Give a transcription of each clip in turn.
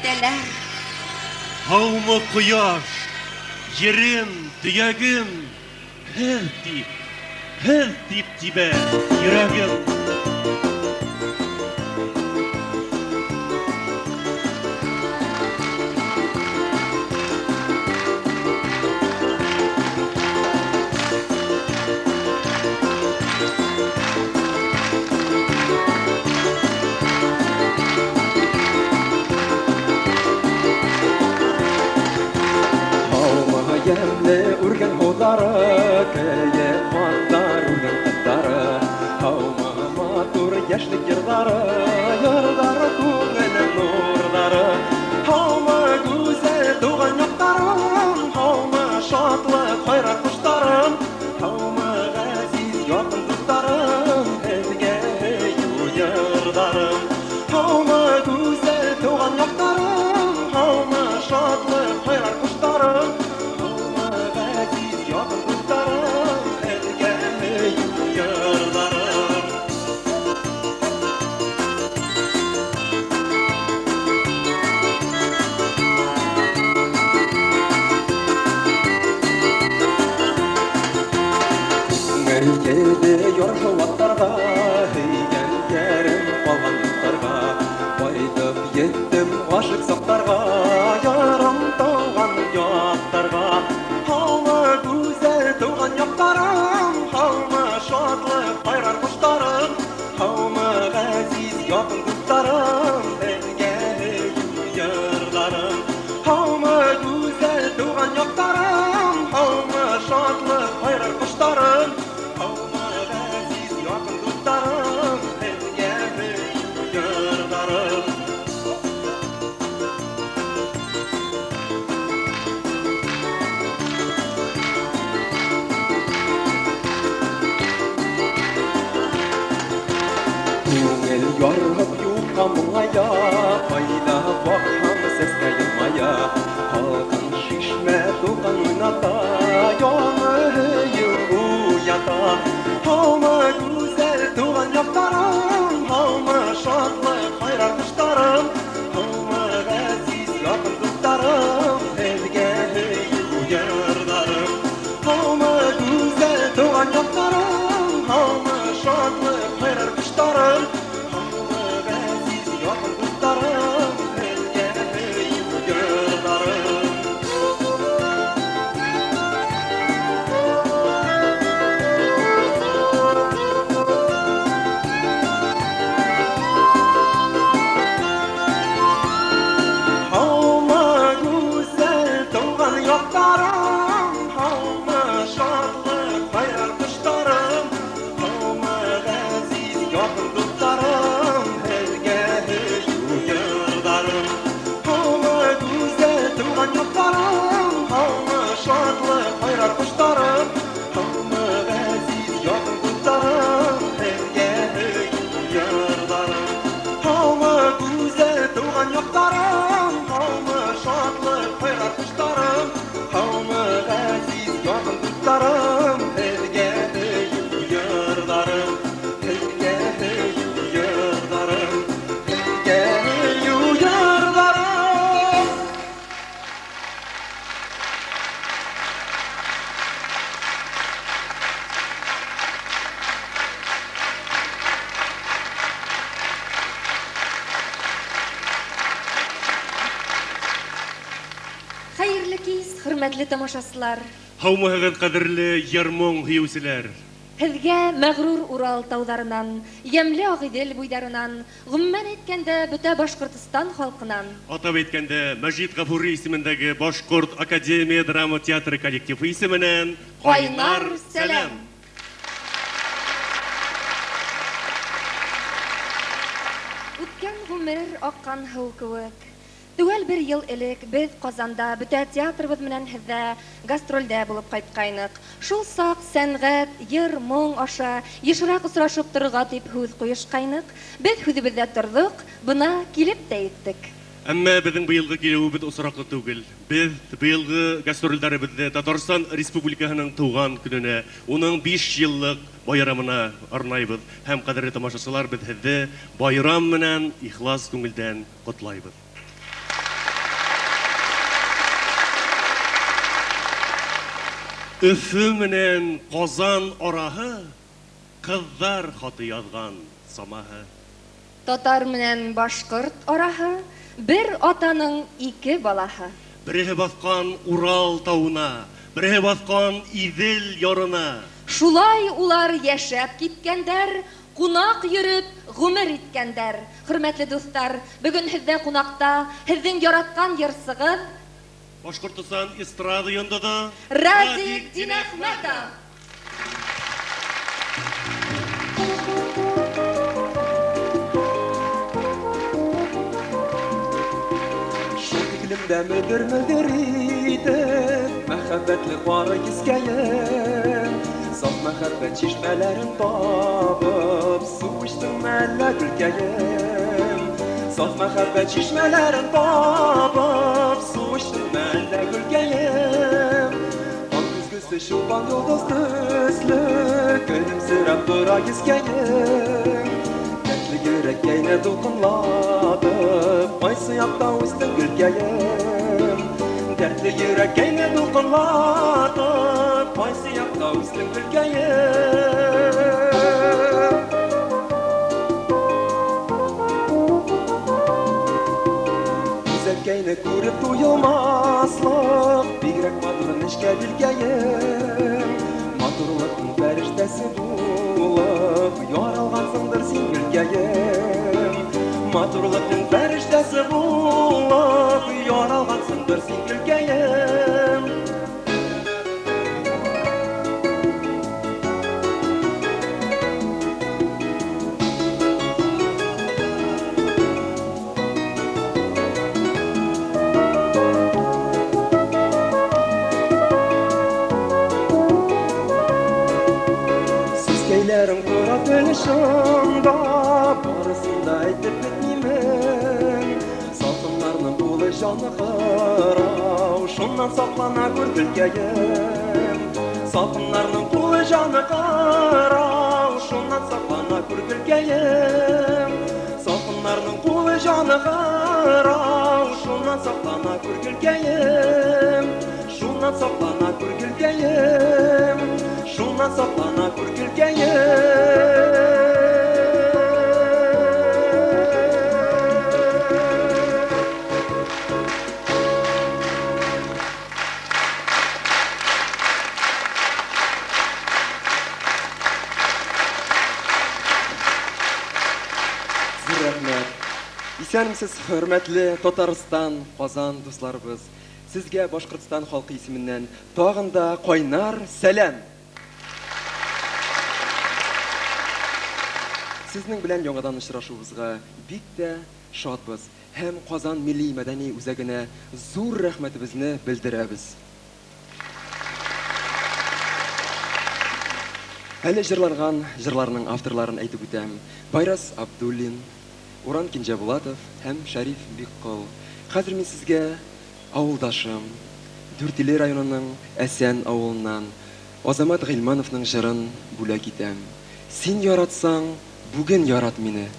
итәләр. Һаумы кояш, ерем, төягем, һез дип тибә йөрәгем. Yemle urgen hodara, keye mandar urgen kıtara. Havma matur yaşlık yırdara, yırdara kungene nurdara. Havma güzel doğan yoktarım, havma şatlık hayrat kuştarım. Havma gaziz yakın tutarım, ezge yırdarım. Havma güzel doğan yoktarım, havma şatlık hayrat kuştarım. Gede yorhu vattarga, heygen yerim kalgan yurtlarga. Baydım yettim aşık saklarga, yarım doğan yoklarga. Havma güzel doğan yoklarım, havma şadlık bayrar kuşlarım. Havma gaziz yakın kuşlarım, elge yurlarım. Havma güzel doğan yoklarım, havma şadlık bayrar kuşlarım. Yarhab yukamaya, fayda bakham sesle yılmaya. Halkın şişme doğan oynata, yanı uyata. Havma güzel doğan yoklarım, havma şadlık hayrat kuşlarım. Havma gaziz yakın kuşlarım, elge yurdarım. Havma güzel doğan yoklarım, havma şadlık hayrat kuşlarım. Hürmetli tamaşasılar, Һаумыһығыҙ ҡәҙерле ярмоң һөйөүселәр. һеҙгә мәғрур Урал тауҙарынан, йәмле Ағиҙел буйҙарынан, ғөмүмән әйткәндә бөтә Башҡортостан халҡынан, Атап әйткәндә, Мәжит Ғафури исемендәге Башҡорт Академия драма театры коллективы исеменән ҡайнар сәләм. Үткән ғүмер аҡҡан һыу кеүек. Түгел бер йыл элек без Ҡазанда бөтә театрыбыҙ менән һеҙҙә гастролдә булып ҡайтҡайныҡ. Шул саҡ сәнғәт, йыр, моң аша йышыраҡ осрашып торорға тип һүҙ ҡуйышҡайныҡ. Беҙ һүҙебеҙҙә торҙоҡ, бына килеп тә еттек. Әммә беҙҙең быйылғы килеүебеҙ осраҡлы түгел. Беҙ быйылғы гастролдәребеҙҙе Татарстан Республикаһының тыуған көнөнә, уның 5 йыллыҡ байрамына арнайбыҙ. Һәм ҡәҙерле тамашасылар, беҙ һеҙҙе байрам менән ихлас күңелдән ҡотлайбыҙ. Өфі менен Қазан араһы, кызлар хаты язган самаһы. Татар менән башкорт араһы, бер атаның ике балаһы. Бере баскан Урал тауына, бере баскан Идел ярына. Шулай улар яшәп киткәндәр, кунак йөреп гомер иткәндәр. Хөрмәтле дуслар, бүген һездә кунакта һезнең яраткан йырсыгыз Башкортстан эстрада йондыды Радик Динәхмәтов. Şeklimde müdür itip Mehabbetli varı gizgeyin Saf mehabbet çeşmelerin tabıp Su içtim elle gülgeyin Saf mehabbet çeşmelerin tabıp Su içtim elle gülgeyin Al güzgüsü şuban yıldız düzlü Gülümsürep dura gizgeyin Dertli yürek yine dokunladıp Aysı yapta üstün gülgeyim Dertli yürek yine dokunladıp Aysı yapta üstün gülgeyim Güzel keyni kurip duyulmazlık Bigrek madur neşke bilgeyim Madurluktun feriştesi bulup Yaralgansındır sin gülgeyim Madurluktun feriştesi bulup Yaralgansındır sin gülgeyim Sizgeylerin kura dönüşümda Barısında aytip bitmeyim Salkınlarının bulu canı kırav Şundan saklana gör gülgeyim Salkınlarının bulu canı kırav Şundan saklana gör gülgeyim Salkınlarının bulu canı kırav Şundan saklana gör gülgeyim Şundan saklana gör gülgeyim Şundan saklana gör gülgeyim Rahmet. İsәнмесез, хөрмәтле Татарстан, Казан дусларыбыз. Сезгә Башкортстан халкы исеменнән тагын да кайнар сәлам. Сезнең белән яңадан очрашуыбызга бик тә шатбыз һәм Казан милли мәдәни үзәгенә зур рәхмәтебезне белдерәбез. Әле җырларган җырларның авторларын әйтеп үтәм. Байрас Абдуллин, Уран Кинҗәбулатов һәм Шәриф Биккол. Хәзер мин сезгә авылдашым, Дүртөйле районының Әсән авылыннан Азамат Гыйльмановның җырын бүләк итәм. Син яратсаң, бүген ярат мине.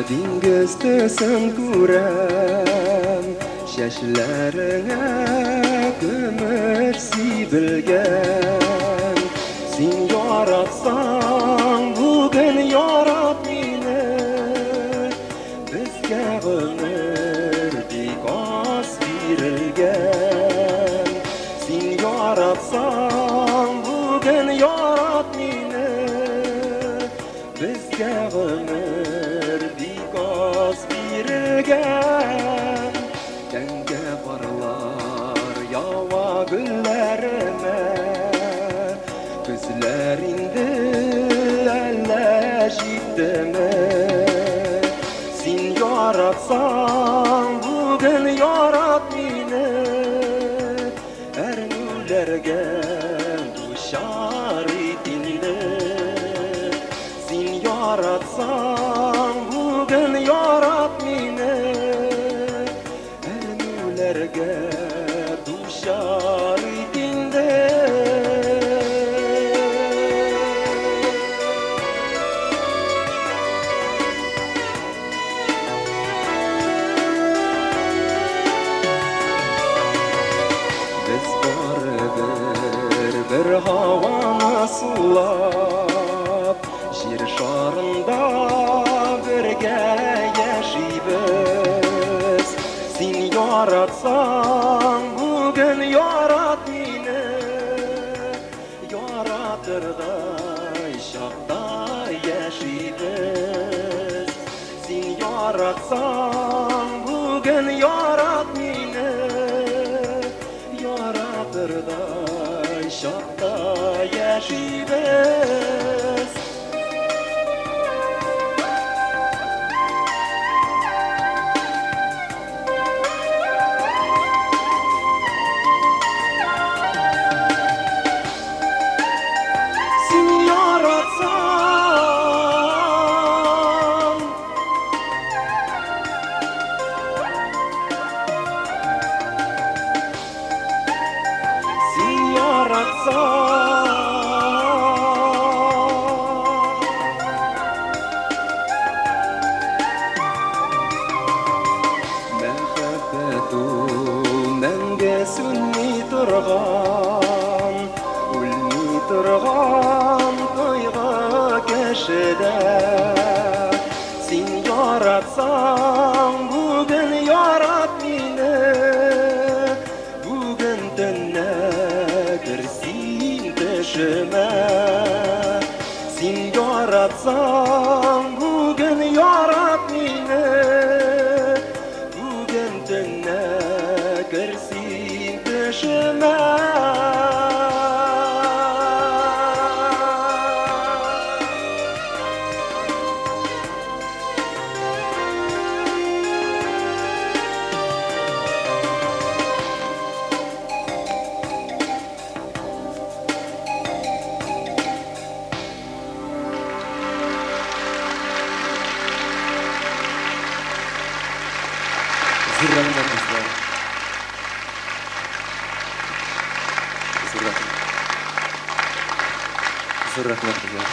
Диңгез төсен күрәм, чәчләреңә көмеш сибелгән. Син яратсаң, бүген ярат мине, безгә гомер бик аз бирелгән. Син яратсаң, бүген ярат мине, безгә гомер бик аз бирелгән. Тәнгә барлар ява гөлләремә, күзләр инде әллә җиттеме? Син яратсаң, бүген ярат мине, әрнүләргә дучар ит инде. Derlerge duşar idinde Biz bir havana sulap Jir şarında birge yaşaybiz Sin yaratsan bugün yarat beni Yaratırgay şakta yaşaybiz Sin yaratsan bugün yarat beni Yaratırgay şakta yaşaybiz Turgan toyga köşede Sin yaratsan bugün yarat beni Bugün tenne girsin peşime Sin yaratsan bugün yarat beni Bugün tenne girsin peşime Zırrahmet kızlar. Zırrahmet kızlar.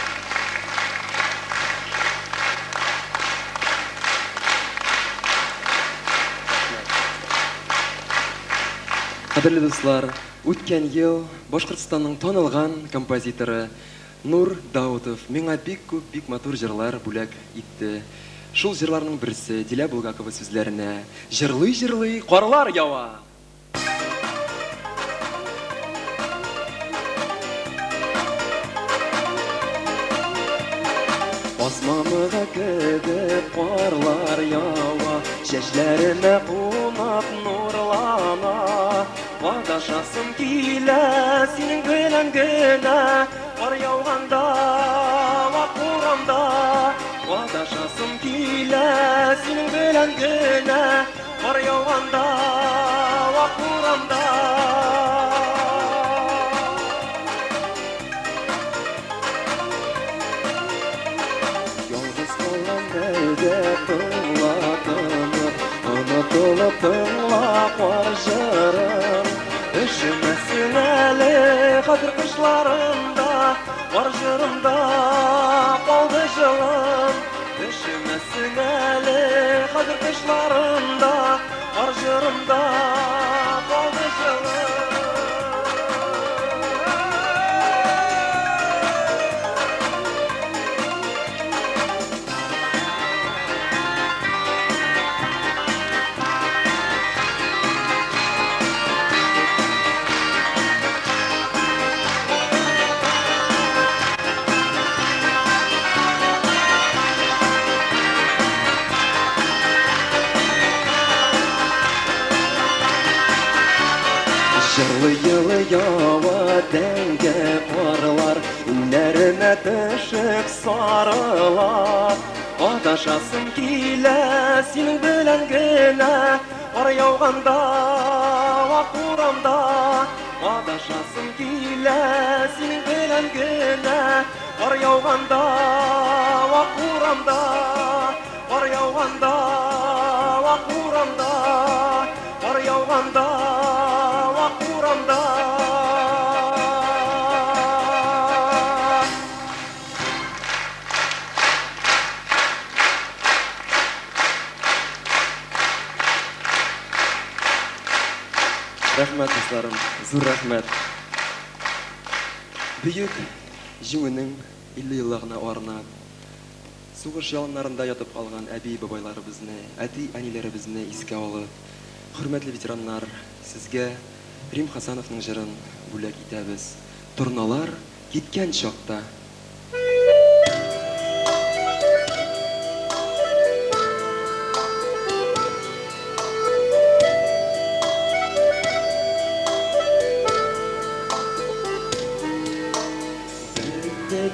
Qadrli do'stlar, o'tgan yil Boshqirdistonning tanilgan kompozitori Nur Daudov menga bek ko'p bek motor jırlar bo'lak etdi. Шул җырларның берсе Диля Булгакова сүзләренә җырлый-җырлый карлар ява. Асманга кебек карлар ява, чәчләремә кунап нурлана. Адашасым килә синең белән генә, кар яуганда, вак урамда. Adashasım kile senin bilen güne Kar yağanda, vak uğramda Yalnız kalan belde tığlatınır Anadolu tığlak var jırım Üşümesin eli kadir kışlarında Var jırımda kaldı jılım Üşümesin eli kadir kışlarında Var jırımda kaldı jılım Yılı yava denge karlar Ünlerine düşük sarılar Adaşasım kile senin bilen güne Kar yağganda, vak uğramda Adaşasım kile senin bilen güne Kar yağganda, vak uğramda Kar yağganda, vak uğramda Kar yağganda уранда, вак уранда. Рәхмәт, дусларым, зур рәхмәт. Бөек җиңүнең 50 еллыгына арнап, сугыш яланнарында ятып калган әби-бабайларыбызны, әти-әниләребезне искә алып, хөрмәтле ветераннар, сезгә Рим Хасановның җырын бүләк итәбез. Торналар киткән чакта.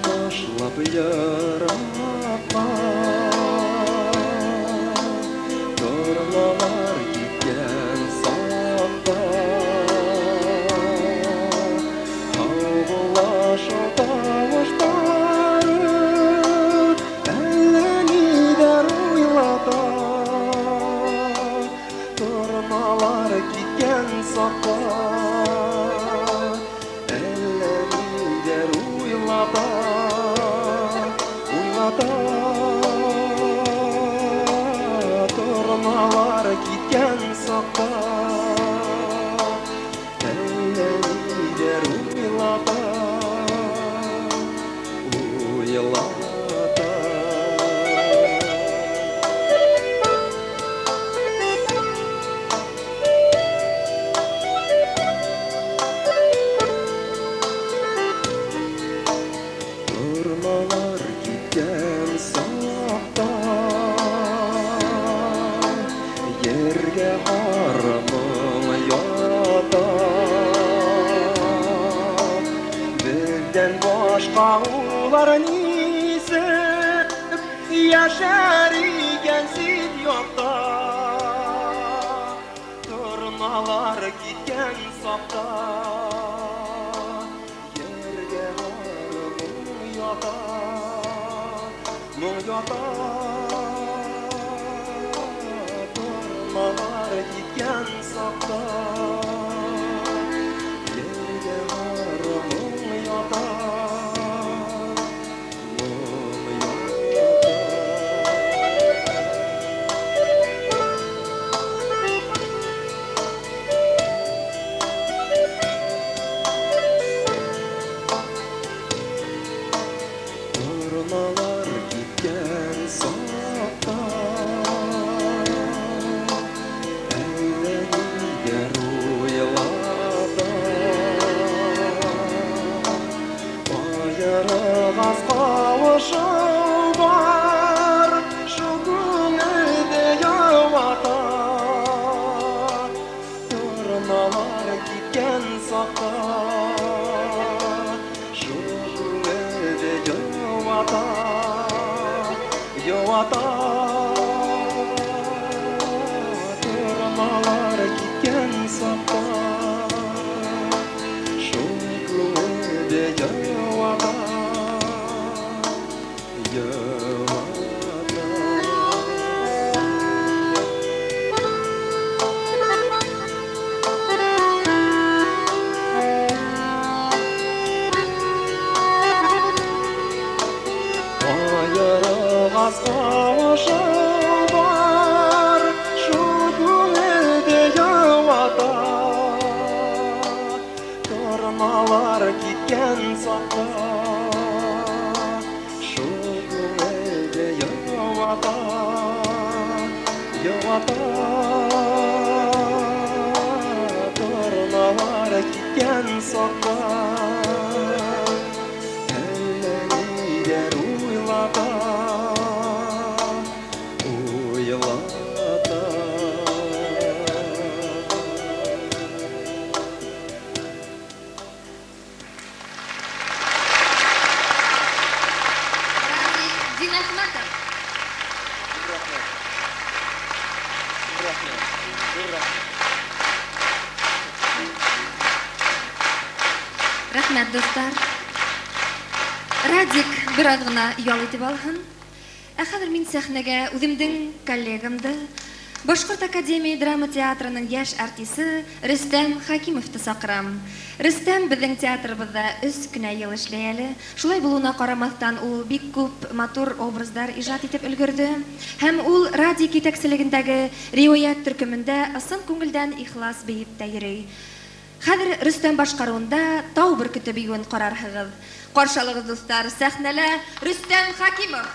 Ташлап яракка, торналар киткән сакта, һавалашу тавыштары әллә нидер уйлата. Торналар киткән сакта, әллә нидер уйлата. Торналар киткән сакта, әллә нидер уйлата, уйлата. Торналар киткән сакта, Ергә харымың ята. Бездән башка улар нисеп яшәр икән син якта. Торналар киткән сакта, Ергә харымың ята, моң ята. Торналар киткән сакта, Ергә харымың ята, моң ята. Торналар киткән сакта, әллә нидер уйлата. Аерылгас кавышың бар, шул күңелдә явата. Торналар киткән сакта, шул күңелдә явата, явата. Торналар киткән сакта, шул күңелдә явата, явата. Аерылгас кавышың бар, шул күңелдә явата. Торналар киткән сакта, шул күңелдә явата, явата. Торналар киткән сакта, әллә нидер уйлата, уйлата. Дина Ахматов. Рәхмәт, достар. Радик бер аҙ ғына ял итеп алһын. Ә хәҙер мин сәхнәгә үҙемдең коллегамды, Башкорт Академия драма театрының яш артисты Рөстәм Хакимовты сакырам. Рөстәм безнең театрыбызда 3 кенә ел эшләй әле. Шулай булуына карамастан ул бик күп матур образлар иҗат итеп өлгерде. Һәм ул радио китәкчелегендәге риwayat төркемендә ысын күңелдән ихлас бейеп тә йөри. Хәзер Рөстәм башкаруында Тау бөркете биюен карарһыгыз. Каршылыгыз дуслар, сәхнәлә Рөстәм Хакимов.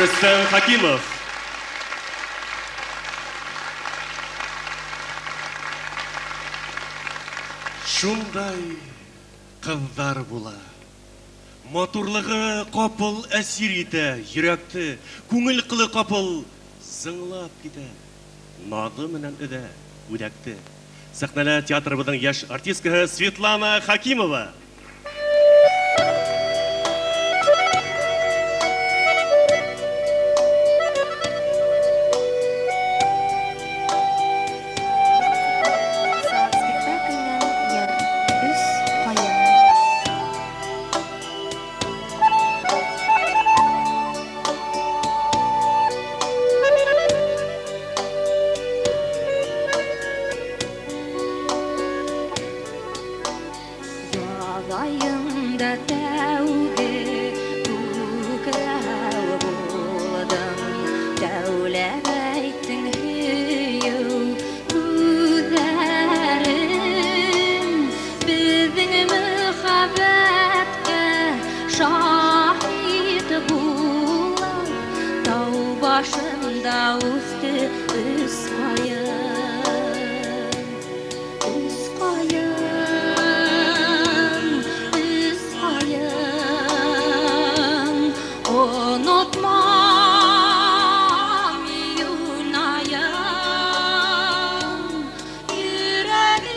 Рөстәм Хакимов. Шундай кыздар була. Матурлыгы капыл әсир итә, йөрәкте, күңел кылы капыл зыңлап китә. Нады менән үдә, үдәкте. Сәхнәлә театрыбызның яшь артисткаһы Светлана Хакимова. Ayında tevge tuklav buldum Devletin hüyü güzerim Bizim muhabbetle şahit bulan Dağ başında üstü üst unutmam yunayım yüreğim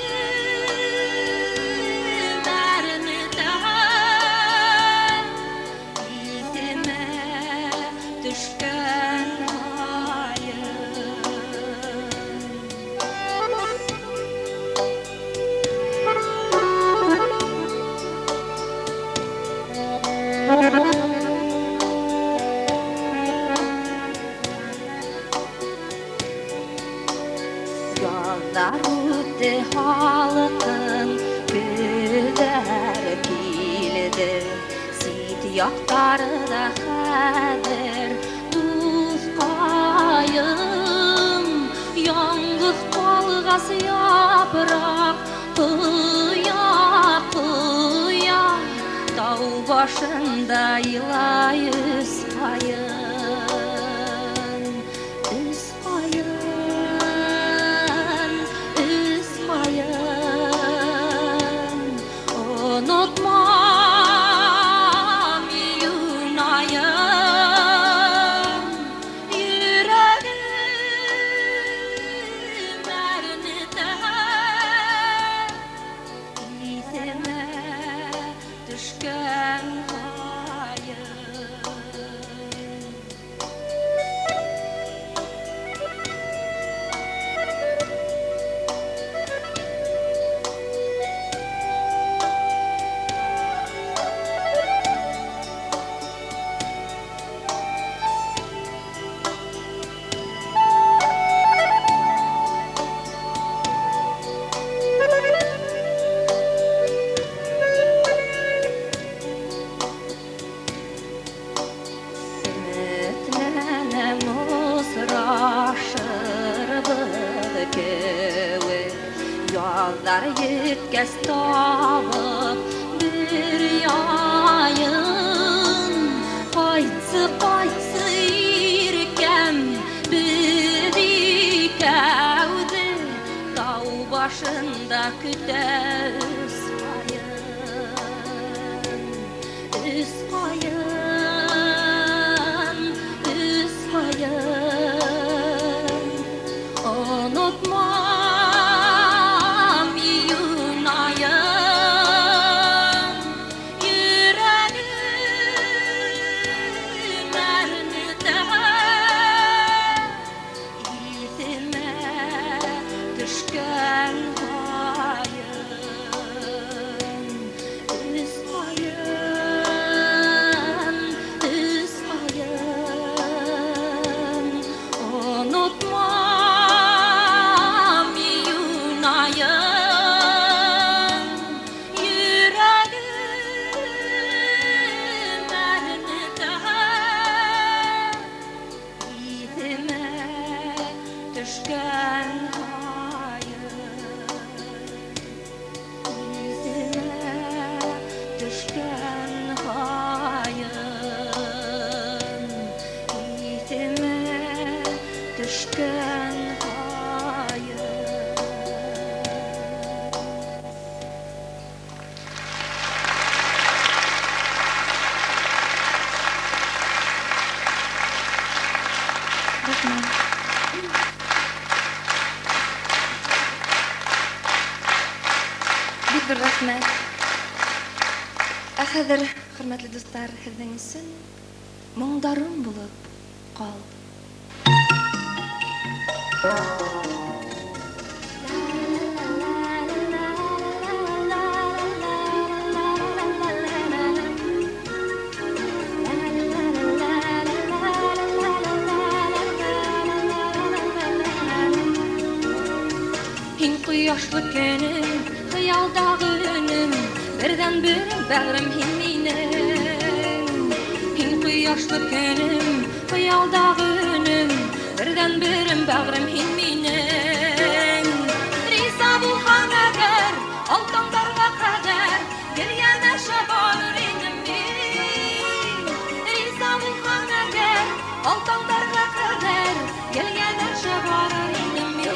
ermeden izime düşken Yollar üstü halkın güzel kilidi Sit yaktarı da haber tuz kayım Yalnız kalgan yaz yaprak kıya kıya dağ başında yıla üspayın üspayın üspayın unutmam yunayım yüreğim ernide izime düşken hayır Ümitlenem usraşırdık kevi Yollar yükkes tavıp bir yayın Qaysı qaysı irkem bir ikevdi Dağ başında kütüs hayın üspayın üspayın unutmam yunayım yüreğim ernide izime düşken hayın üspayın üspayın unutmam yunayım yüreğim ernide izime düşken hayır izime düşken hayır izime düşken hayır Rahman. Бик бер рәхмәт. Ә хәзер, хөрмәтле дуслар, һеҙҙең өсөн моңдарым булып ҡал. Һин ҡояшлы көнөм, хыялдағы өнөм, берҙән бер бәғрем һин минең. Һин ҡояшлы көнөм, хыялдағы өнөм, берҙән бер бәғрем һин минең. Риза булһаң әгәр, алтандарға ҡәҙәр, гел йәнәшә барыр инем мин. Риза булһаң әгәр, алтандарға ҡәҙәр, гел йәнәшә барыр инем мин.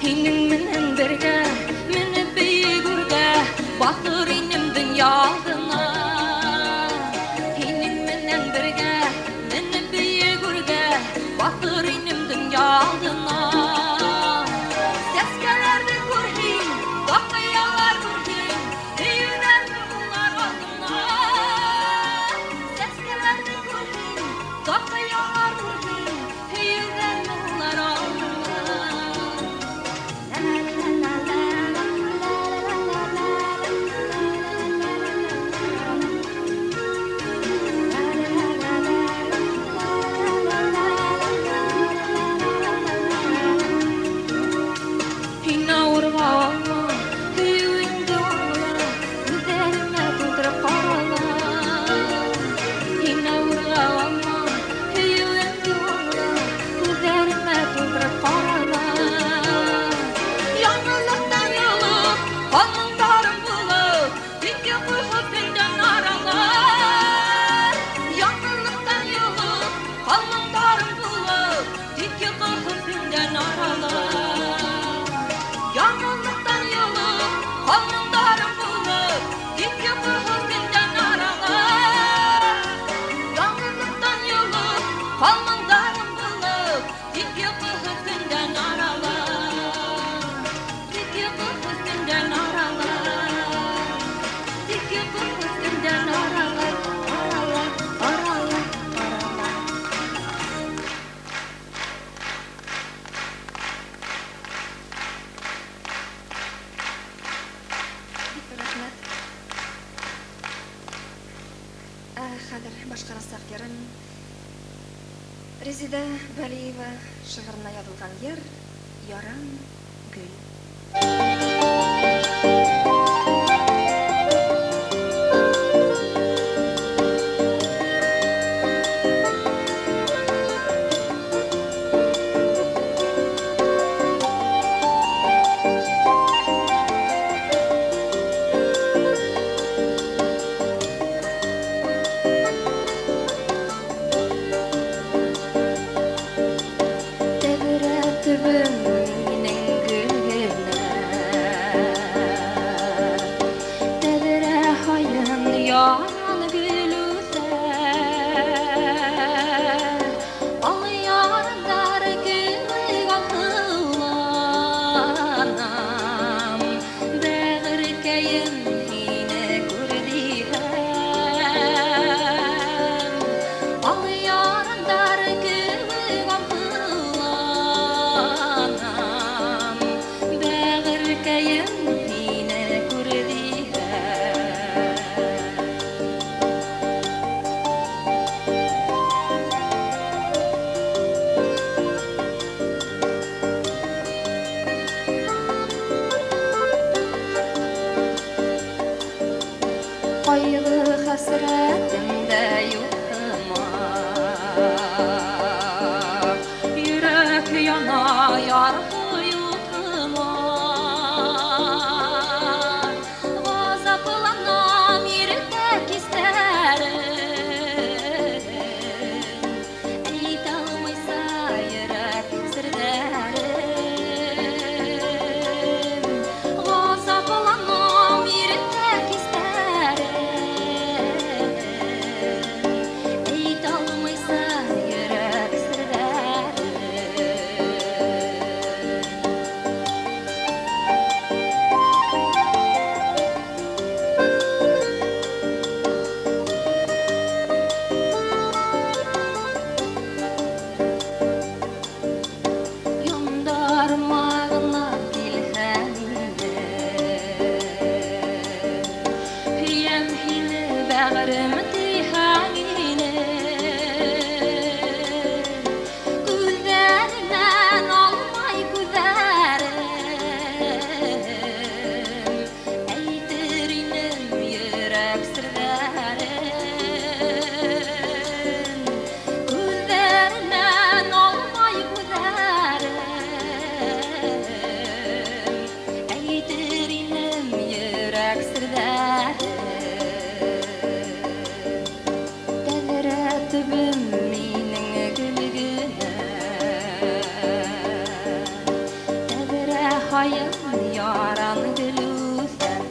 Һинең менән бергә менеп бейек үргә батыр инем дөнья алдына. Һинең менән бергә менеп хәзер башкарасак ярын. Резида Балиева шигырына язылган йыр Яран гөл. Kayılı hasretimde yuhuma Yürek yana yargı yutıma Gazaplanam yürek isterim Eyt almaysa yürek sırlarım Gazaplanam yürek isterim Eyt almaysa yürek sırlarım Yondarmağına dilheminde Hüyem hili bağrım dihanine Gözlerinden almay gözlerim Eytirinim yürek sırlarım Gözlerinden almay gözlerim Eytirinim yürek sırlarım Tezretibim minin gülgüne Tezre hayın yaran gülüsen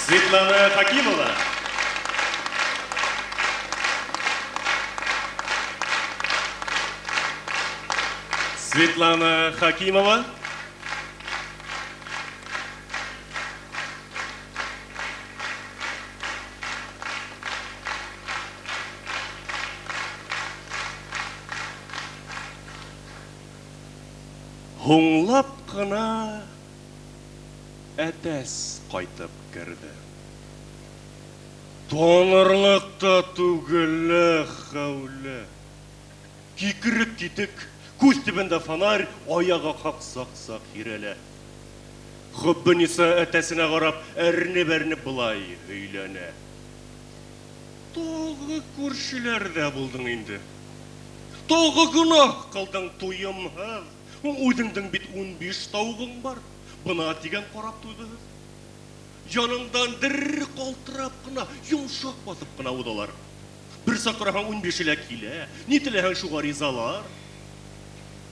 Светлана Хакимова. Светлана Хакимова. Хуңлап кына әтәс кайтып керде. Тонырлыкта түгеле хәүле. Кикрек китек, күз төбендә фонарь, аяга каксак-сак йөрәлә. Хуббыниса әтәсенә карап, әрнеп-әрнеп булай өйләнә. Тагы күршеләрдә булдың инде. Тагы гынах кылдың туйымһыз. Уйдыңдың бит 15 таугың бар. Бына дигән карап туйдыгыз. Яныңдан дер калтырап кына, йомшак басып кына удалар. Бер сакыраһаң 15-лә килә, ни теләһәң шуга ризалар.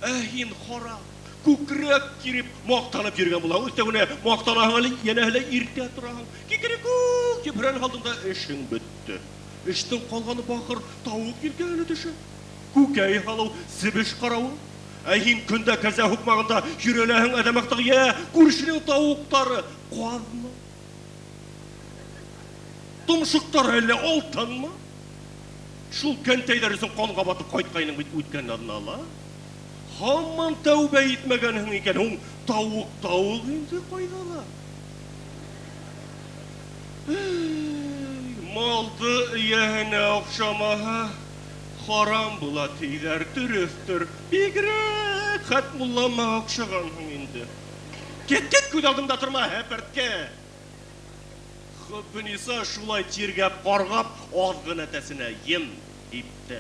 Һин хара, күкрәк кирип, мактанып йөргән булаң, өстәгенә мактанаһың әле, янәһелә иртә тораһың. Кикрекүк дип хөрән халдыңда эшең бетте. Эштең калганы бахыр, тавык килгәне төшә. Күкәй халау, сибеш каравы. Һин көндә кәзә хукмагында йөрәләһең әдәмәктәге, я, күршенең тавыктары казмы? Томшыктар әле алтынмы? Шул кәнтәйләрсен канга батып кайткайның бит үткән ала. Хамман тәүбә итмәгәнһең икән, һуң тавык инде кайдала. Малды ияһенә оҡшамаһа, харам була тиҙәр, дөрөҫтөр. Бигерәк Хәтмуллама оҡшағанһың инде. Кет, күҙ алдымда торма, һәпәрткә. Хөббениса шулай тиргәп, ҡарғап, аҙ ғына тәсенә ем итте.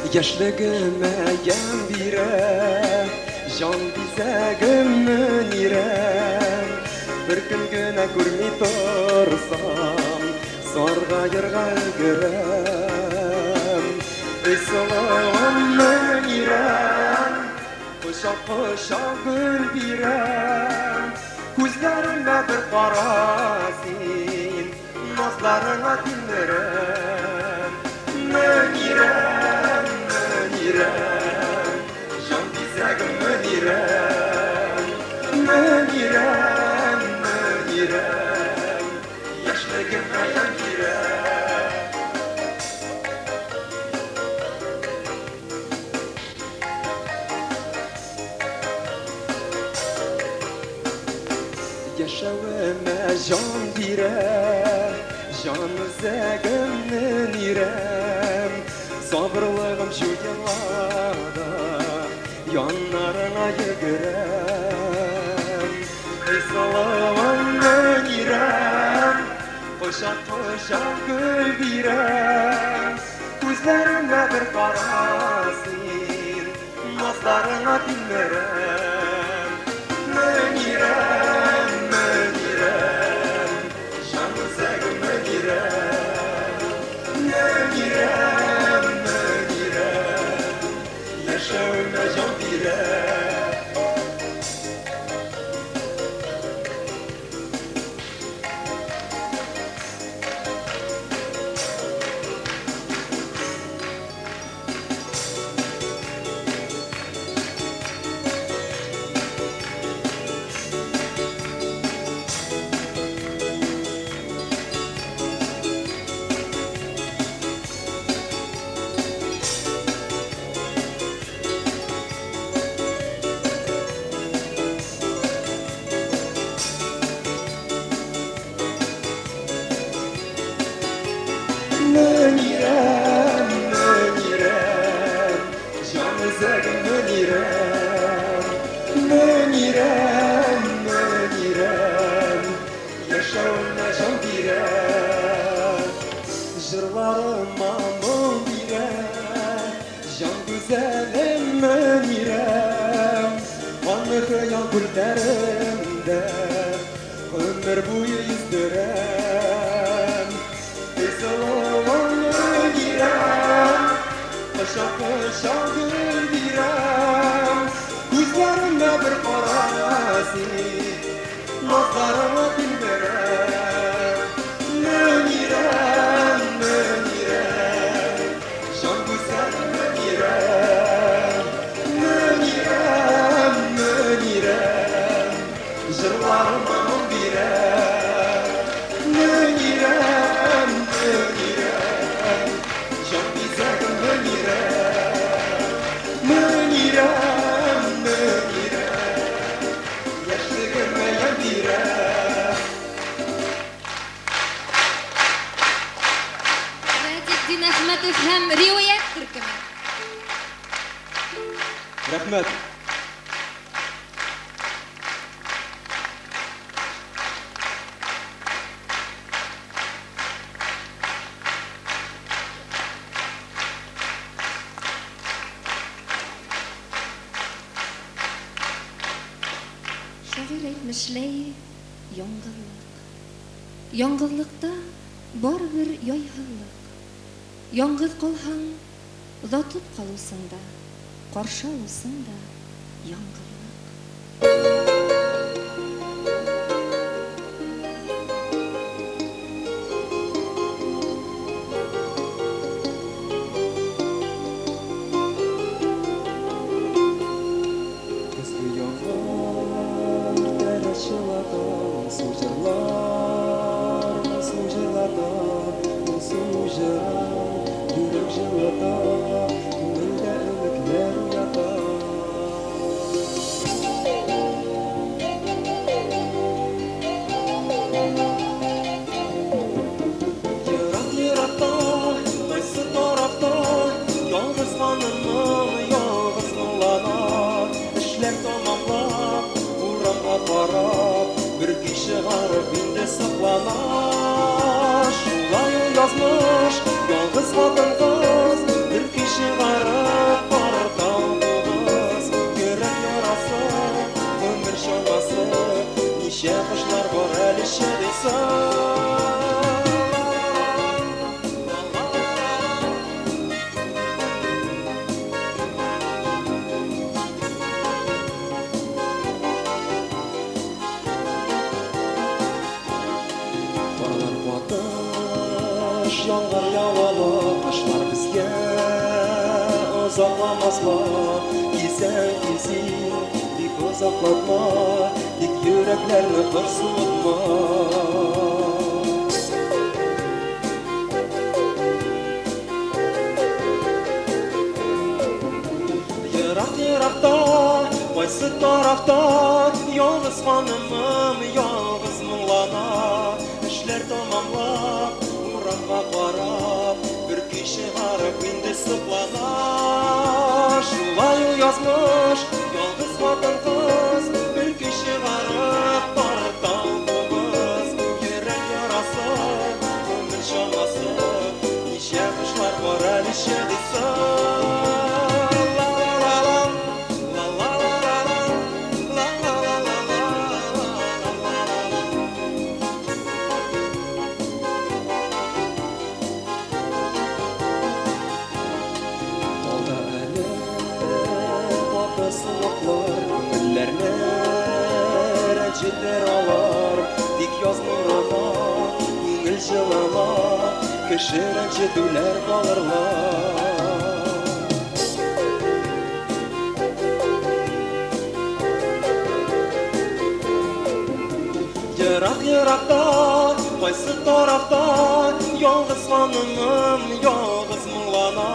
Яшьлегемә ян бирә, җан бизәгемне нирәм. Бер көн генә күрми торсам, саргаерга өлгерәм. Эй солымны нирәм, кочак гөл бирәм. Күзләремә бер кара син, назларыңа тилмерәм. Мөнирәм, җан бизәгем мөнирәм, яшьлегемә ян бирә. Яшәвемә җан бирә, җан үзәгемне нирәм. Сабырлыгым җуелада, яннарыңа йөгерәм. Эй солымны нирәм, кочак гөл бирәм. Күзләремә бер кара син, назларыңа тилмерәм. Мөнирәм, җан үзәгем мөнирәм. Яшәвемә җан бирә. Mөнирәм, җан үзәгем мөнирәм, яшәвемә җан бирә. Җырларыма моң бирә, җан гүзәлем мөнирәм. Аны хыял күлдәремдә гомер буе йөздерәм. Эй солымны нирәм, кочак гөл бирәм. Күзләремә бер кара син, назларыңа тилмерәм. Мөнирәм, җан гүзәлем мөнирәм, җырларыма моң бирә. Мөнирәм, җан бизәгем мөнирәм, яшьлегемә ян бирә. Радетдин Әхмәтов һәм риүәят төркеме. Рәхмәт. Шагыйрь әйтмешләй, яңгырлыкта барыбер яйһыллык. Яңгыз калһаң, озатып калусың да, каршы алусың да яңгырлык. ята, күңелдә өметләр уята. Еракта, кайсы тарафта, ялгыз ханымның ялгыз моңлана. Эшләр тамамлап, урамга карап, бер көй чыгарып инде саклана. Шулай ул язмыш, ялгыз хатын-кыз, бер көй чыгарып тарта улыбыз. Йөрәк ярасы, гомер чамасы, ничә кошлар бар әле чыдыйсың. Яңгыр явалы, кышлар безгә озакламаслар. Кисәң кисин, бик озаклатма, тик йөрәкләрне кырсытма. Еракта, кайсы тарафта, ялгыз ханымым ялгыз моңлана. Эшләр тамамлап, урамга карап, бер көй чыгарып инде сыклана. Шулай ул язмыш, ялгыз хатын-кыз, бер көй чыгарып тарта улыбыз. Йөрәк ярасы, гомер чамасы, ничә кошлар бар әле чыдыйсың. Күңелләрне рәнҗетер алар, тик яз нурына күңел җылына, кеше рәнҗетүләр калырлар. Еракта, кайсы тарафта, ялгыз ханымым ялгыз моңлана.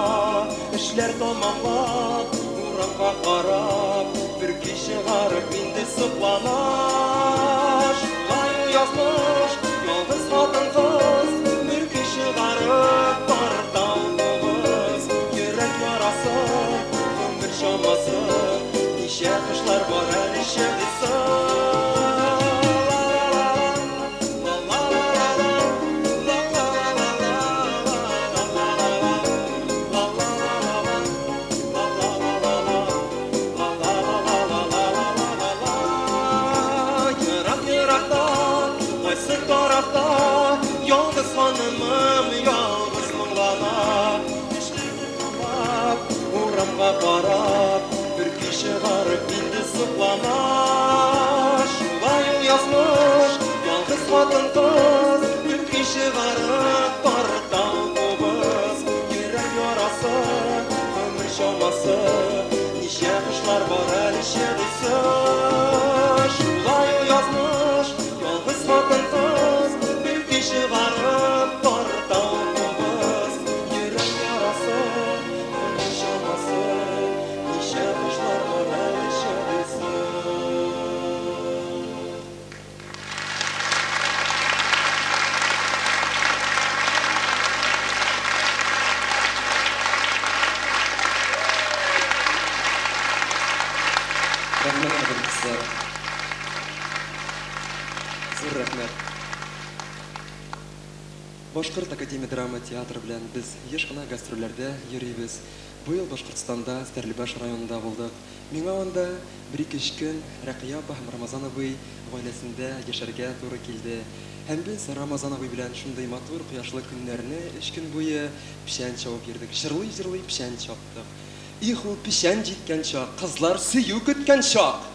Эшләр тамамлап, урамга карап, бер көй чыгарып инде сыклана. Шулай ул язмыш, ялгыз хатын-кыз, бер көй чыгарып тарта улыбыз. Йөрәк ярасы, гомер чамасы, ничә кошлар бар әле чыдыйсың. Ялгыз ханымым ялгыз моңлана. Эшләрне тамамлап, урамга карап, бер көй чыгарып инде сыклана. Шулай ул язмыш, ялгыз хатын-кыз, бер көй чыгарып тарта улыбыз. Йөрәк ярасы, гомер чамасы, ничә кошлар бар әле чыдыйсың. Шулай ул язмыш, ялгыз хатын-кыз, чыгарып тарта улыбыз. Йөрәк ярасы, гомер чамасы, ничә кошлар бар әле чыдыйсың. Рәхмәт, кадерле. Зур рәхмәт. Башкорт академия драма театры белән без еш кына гастрольләрдә йөрибез. Бу ел Башкортстанда, Стәрлебаш районында булдык. Миңа анда 1-2 көн Рәкыя апа һәм Рамазан абый гаиләсендә яшәргә туры килде. Һәм без Рамазан абый белән шундый матур кояшлы көннәрне 3 көн буе печән чабып йөрдек. Җырлый-җырлый печән чаптык. Их, ул печән җиткән чак, кызлар сөю көткән чак.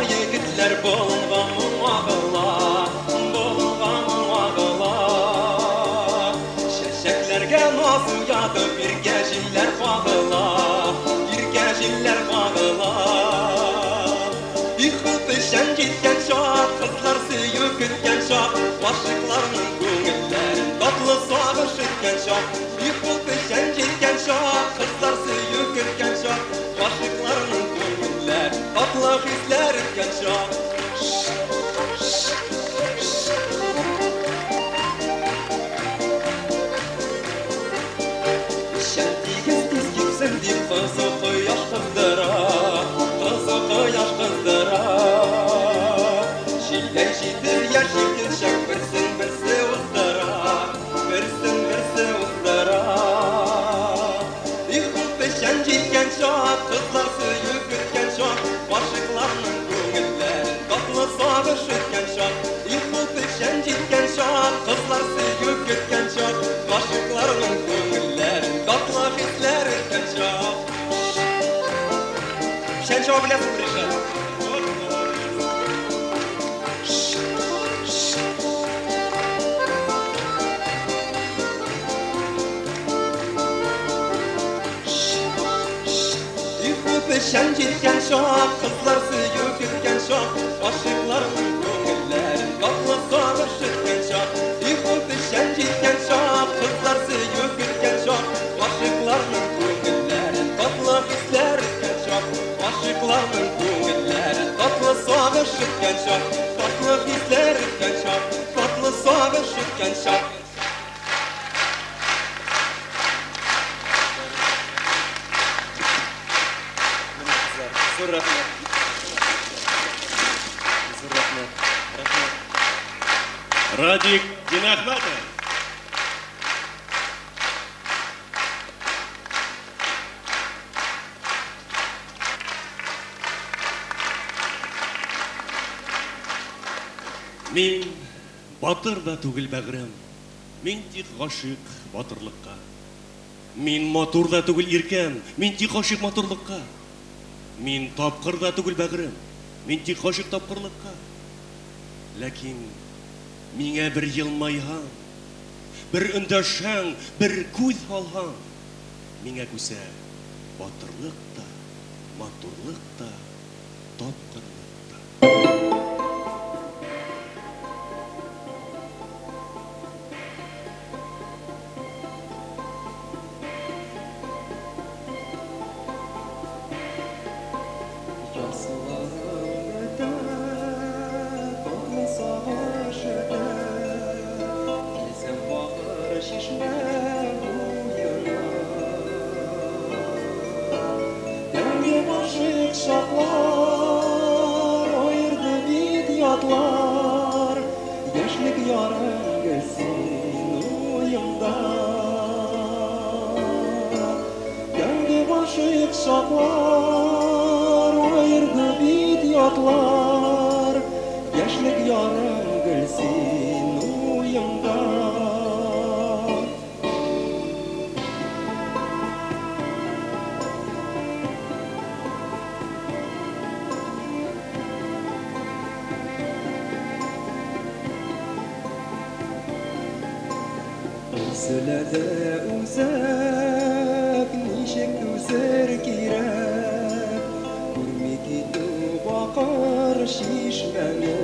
Егетләр булган моңагыла, чәчәкләргә şok Yıkıl peşen gitken şok Kızlar suyup gitken şok Aşıklarının ko'ngiller tatlı hisler etken şok Şentigiz tiz gitsin deyip kızı koyaş kızdıra Kızı koyaş kızdıra Şilden şidir yer şidir şak Birsin birsi uzdara Birsin birsi uzdara Yıkıl peşen gitken şok Kızlar suyup gitken şok Aşıklarının ko'ngiller tatlı sağış etken şok Yıkıl peşen gitken şok Kızlar suyup gitken şok Aşıklarının ko'ngiller tatlı hisler etken şok Şen şok bilesin Rişat Peşen gitken şok, kızlar suyup gitken şok Aşıklarının ko'ngilleri tatlı sağış etken şok Yıkıl peşen gitken şok, kızlar suyup gitken şok Aşıklarının ko'ngilleri tatlı hisler etken şok Aşıklarının ko'ngilleri tatlı sağış etken şok Tatlı hisler etken şok Tatlı sağış etken şok Zor rahmet. Zor rahmet. Rahmet. Radik Dinahmatov. Мин батыр да түгел бәгърем. Мин тик гашык батырлыкка. Мин матур да түгел иркәм. Мин тик гашык матурлыкка. Мин тапкыр да түгел бәгърем. Мин тик гашык тапкырлыкка. Ләкин миңа бер елмайһаң, бер өндәшәң, бер күз алһаң, миңа күсә батырлык та, матурлык та, тапкырлык та. Şaklar ayırdı bit yatlar Yaşlık yarın gelsin uyumda Gönlü başık şaklar ayırdı bit yatlar Yaşlık yarın gelsin uyumda Sülede uzak nişek düzer kirek Kurmiki tu bakar şişmeni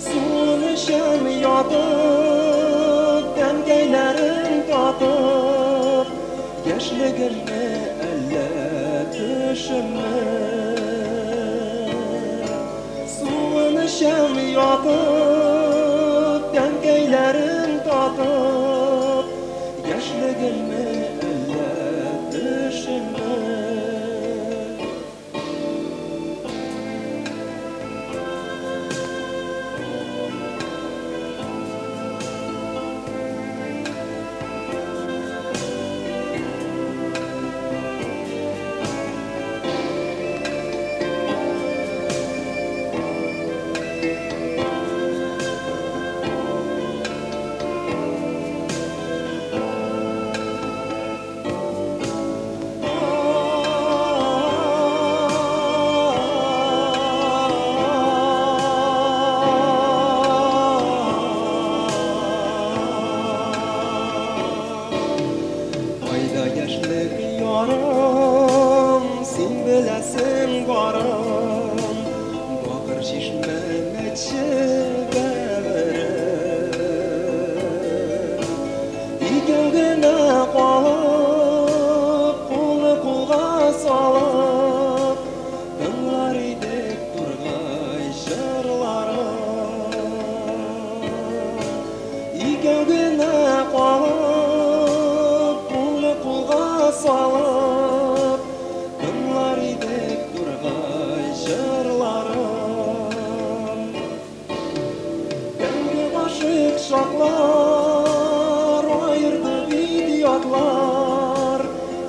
Sunuşan yatıp Demgeylerin tatıp Yaşlıgırne elle düşümü Sunuşan yatıp Demgeylerin tatıp Yaşlıgırne elle düşümü салып, тыңлар идек тургай жырларын. Икәү генә калып, кулны кулга салып, тыңлар идек тургай жырларын. Кәүге гашык шаклар, айырды бит ятлар,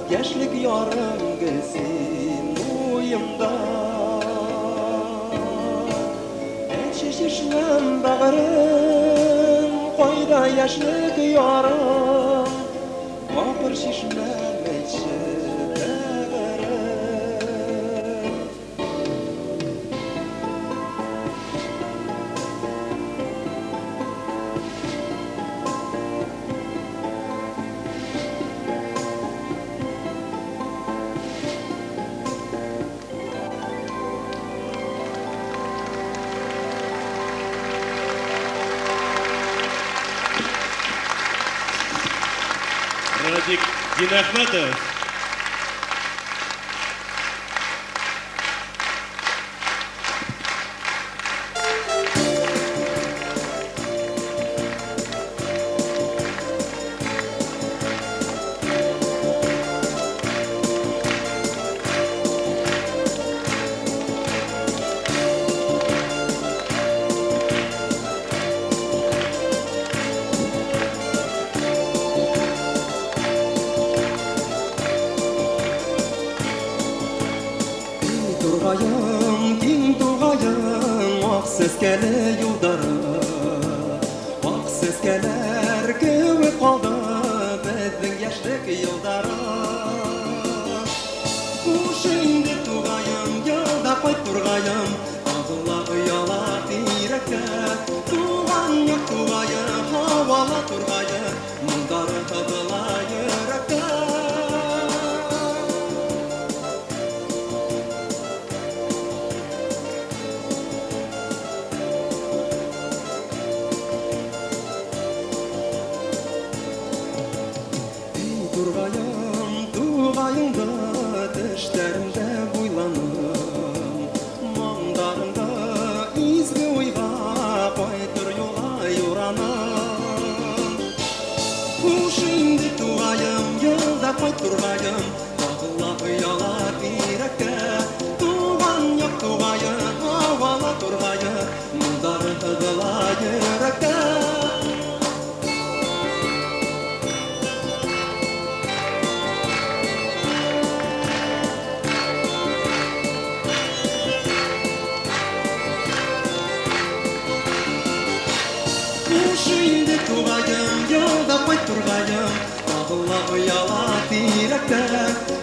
яшьлек ярым гөлсин уемда. Әнче чишмәм бәгырем, кайда яшьлек ярым, бакыр чишмәм әйтче бәгырем. Радик Динахметов. Тургайым, киң тугайым, ак сескәле юлдары, ак сескәләр кебек калды безнең яшьлек елдары. Куш инде тугайым, ялда кайт тургайым, агыла ояла тирәккә. Туган як тугайым, һавала тургайым, моңдары кыдыла йөрәккә. Тургайым, тугайыңды төшләремдә буйланым, моңдарыңда изге уйга кайтыр юлга юраным. Куш инде тугайым, елда кайт тургайым, агыла ояла тирәккә. Туган як тугайым, һавала тургайым, моңдары кыдыла йөрәккә. Куш инде тугайым, ялда кайт тургайым, агыла ояла тирәккә.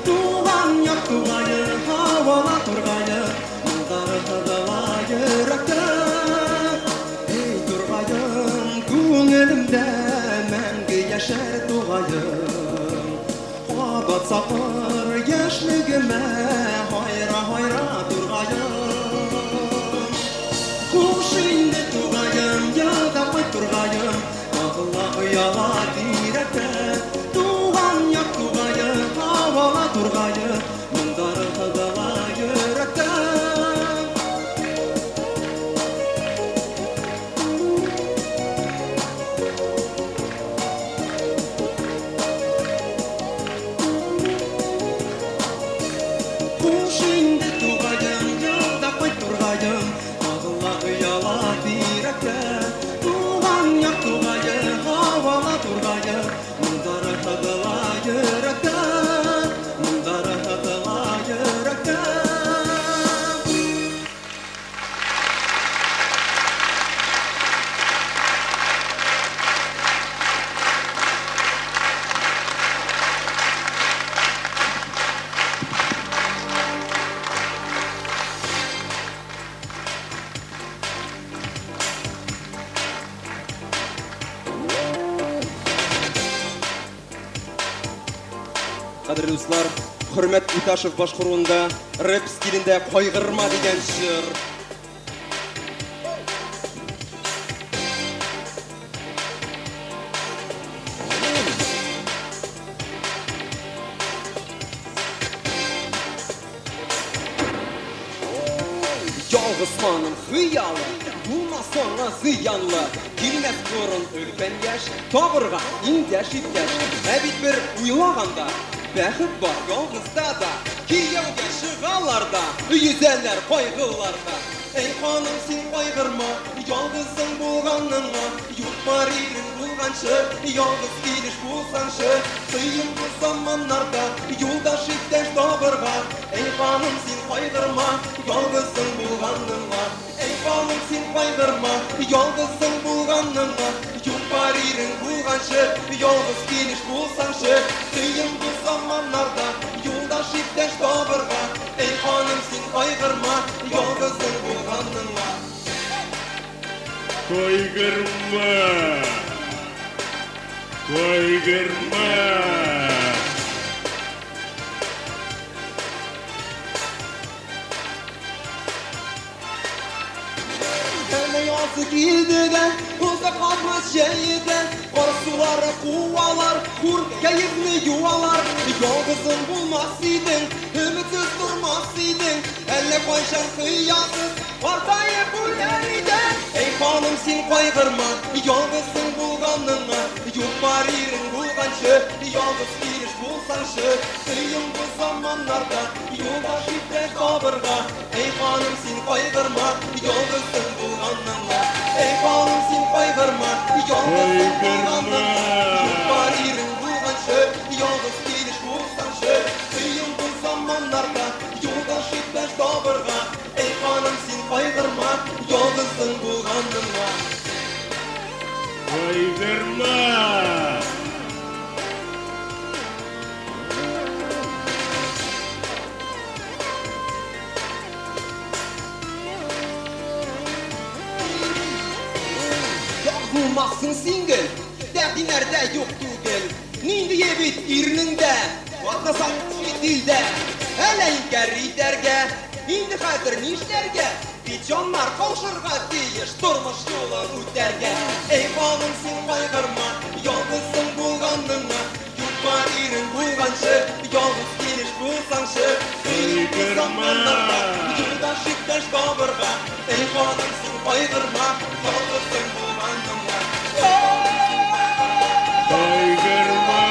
Туган як тугайым, һавала тургайым, моңдары кыдыла йөрәккә. Эй тургайым, күңелемдә мәңге яшәр тугайым, кабат сакыр яшьлегемә хайра-хайра тургайым. Куш инде тугайым, ялда кайт тургайым, агыла ояла тирәккә. Туган як тугайым, һавала тургайым, моңдары кыдыла йөрәккә. Куш инде тугайым, ялда кайт тургайым, агыла ояла тирәккә. Туган як тугайым, һавала тургайым, моңдары кыдыла йөрәккә. Моңдары кыдыла йөрәккә. Кадерле дуслар, Хөрмәт Иташев башкаруында рэп стилендә кайгырма дигән җыр. Osman'ın hıyalı, buna sonra ziyanlı. Girmez korun ölpen yaş, tabırga indeş itdeş. Ebit bir uylaganda, bäxit var yalgızda da. Kiyevge şıgalarda, yüzeller kaygılarda. Ey hanım sen kaygırma, yalgızın bulganınma. Yurt var irin bulganşı, yalgız geliş bulsanşı. Sıyın bu zamanlarda, yoldaş itdeş tabırga. Ey hanım sen kaygırma, yalgızın bulganınma. Ey hanım sen kaygırma, yalgızın bulganınma. Yurt var irin bulganşı, yalgız geliş bulsanşı. Sıyın bu zamanlarda, yoldaş itdeş tabırga. Ey hanım sen kaygırma, yalgızın bulganınma. Kaygırma, kaygırma. Hele yazık ilde uzak atmaz şeyde. Arsuları kuvalar, kur keyifli yuvalar. Yalgızın bulmazsaydın, ümitsiz durmazsaydın. Elle koyşan kıyasız, ortaya kulleride. Ey hanım sen kaygırma, yalgızın bulganınma. Yurt var irin bulganşı, yalgız geliş bulsanşı. Kıyım bu zamanlarda, yoldaş itdeş tabırga. Ey hanım sen kaygırma, yalgızın bulganınma. Ey hanım sen kaygırma, yalgızın bulganınma. Yurt var irin bulganşı, yalgız geliş bulsanşı. Kıyım bu zamanlarda, yoldaş itdeş tabırga. Ey hanım sen kaygırma, yalgızın bulganınma. Kaygırma. Bulmazsın singil, derdi nerede yok tugel. Nindi yebit irninde, vatlasak dilde. Hele inkeri derge, indi hatır nişlerge. Bicanlar kavşırga deyiş, durmuş yolun üterge. Ey balım sen kaygırma, yalgızsın bulganınma. Yurt var irin bulganşı, yalgız geliş bulsanşı. Kaygırma. Zamanlarda, yoldaş itdeş tabırga. Ey balım sen kaygırma, yalgızsın bulganınma. Kaygırma.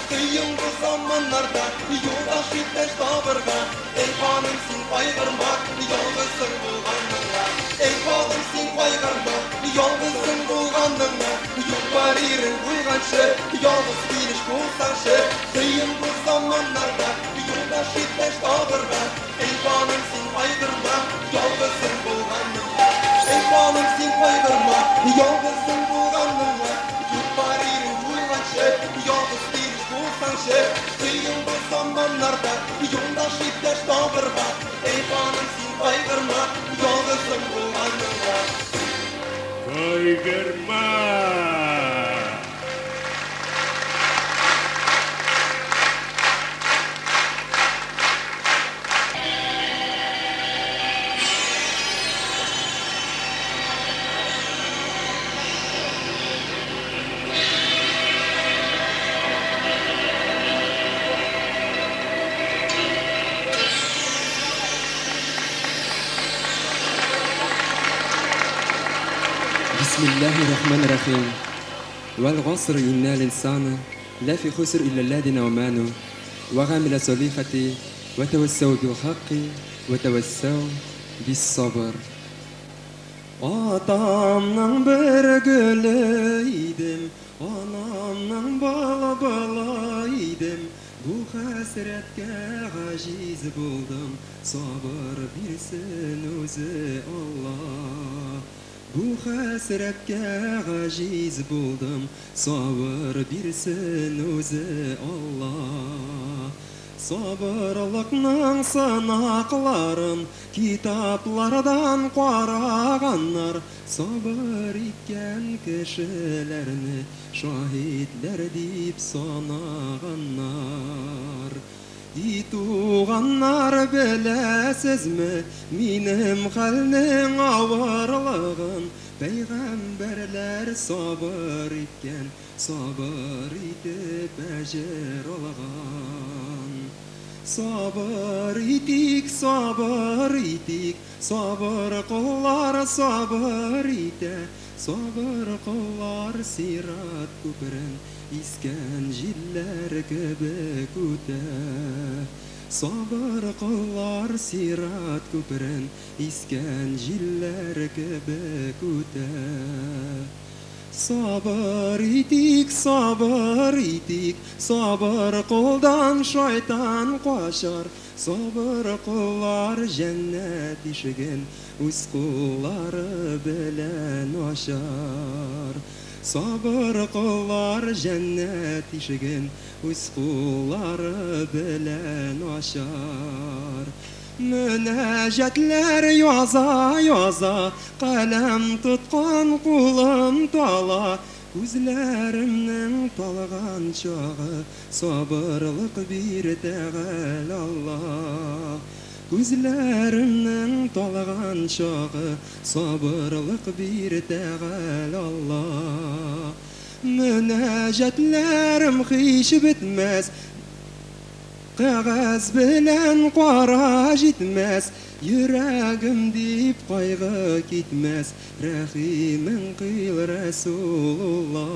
Kıyım bu zamanlarda, yoldaş itdeş tabırga. Ey hanım sen kaygırma, yalgızsın bulganınma. Ey hanım sen kaygırma, yalgızsın bulganınma. Yurt var irin bulganşı, yalgız geliş bulsanşı. Kıyım bu zamanlarda, yoldaş itdeş tabırga. Ey hanım sen kaygırma, yalgızsın bulganınma. Ey hanım sen kaygırma, yalgızsın bulganınma. Yurt var irin bulganşı, yalgız geliş bulsanşı. Kıyım bu zamanlarda, yoldaş itdeş tabırga. Ey hanım sen kaygırma, yalgızsın bulganınma. Kaygırma. بسم الله الرحمن الرحيم والعصر إن الإنسان لا في خسر إلا الذين آمنوا وعمل الصالحات وتوسوا بالحق وتوسوا بالصبر. Atamның bir gülüydüm, anamның balaydım. Bu hasretke aciz buldum, sabır bilsin özü Allah. Bu hasretke aciz buldum, sabır bilsin özü Allah. Sabırlıkның сынақларын kitaplardan қарағаннар, sabır etкен кешеләрне шаһитләр дип санаганнар. И туганнар, беләсезме минем хәлнең авырлыгын? Пәйгамбәрләр сабыр иткән, сабыр итеп әҗер алган. Sabır itik, sabır itik, sabır qıllar, sabır ite, sabır qıllar sirat köpürün, isken jiller kebek üte. Sabır qıllar sirat köpürün, isken jiller kebek üte. Sabır itik, sabır itik, sabır qıldan şeytan qaşar. Sabır qıllar cennet işigin, üz qılları bilen aşar. Sabır qıllar cennet işigin, üz qılları bilen aşar. Münajatlar yaza yaza, kalem tutkan kulum tala. Gözlerimden talgan çağı, sabırlık bir teğel Allah. Gözlerimden talgan çağı, sabırlık bir teğel Allah. Münajatlarım hiç bitmez, Qağaz bilen qara jitmez, yüreğim dip qaygı gitmez, Rahimin qil Resulullah.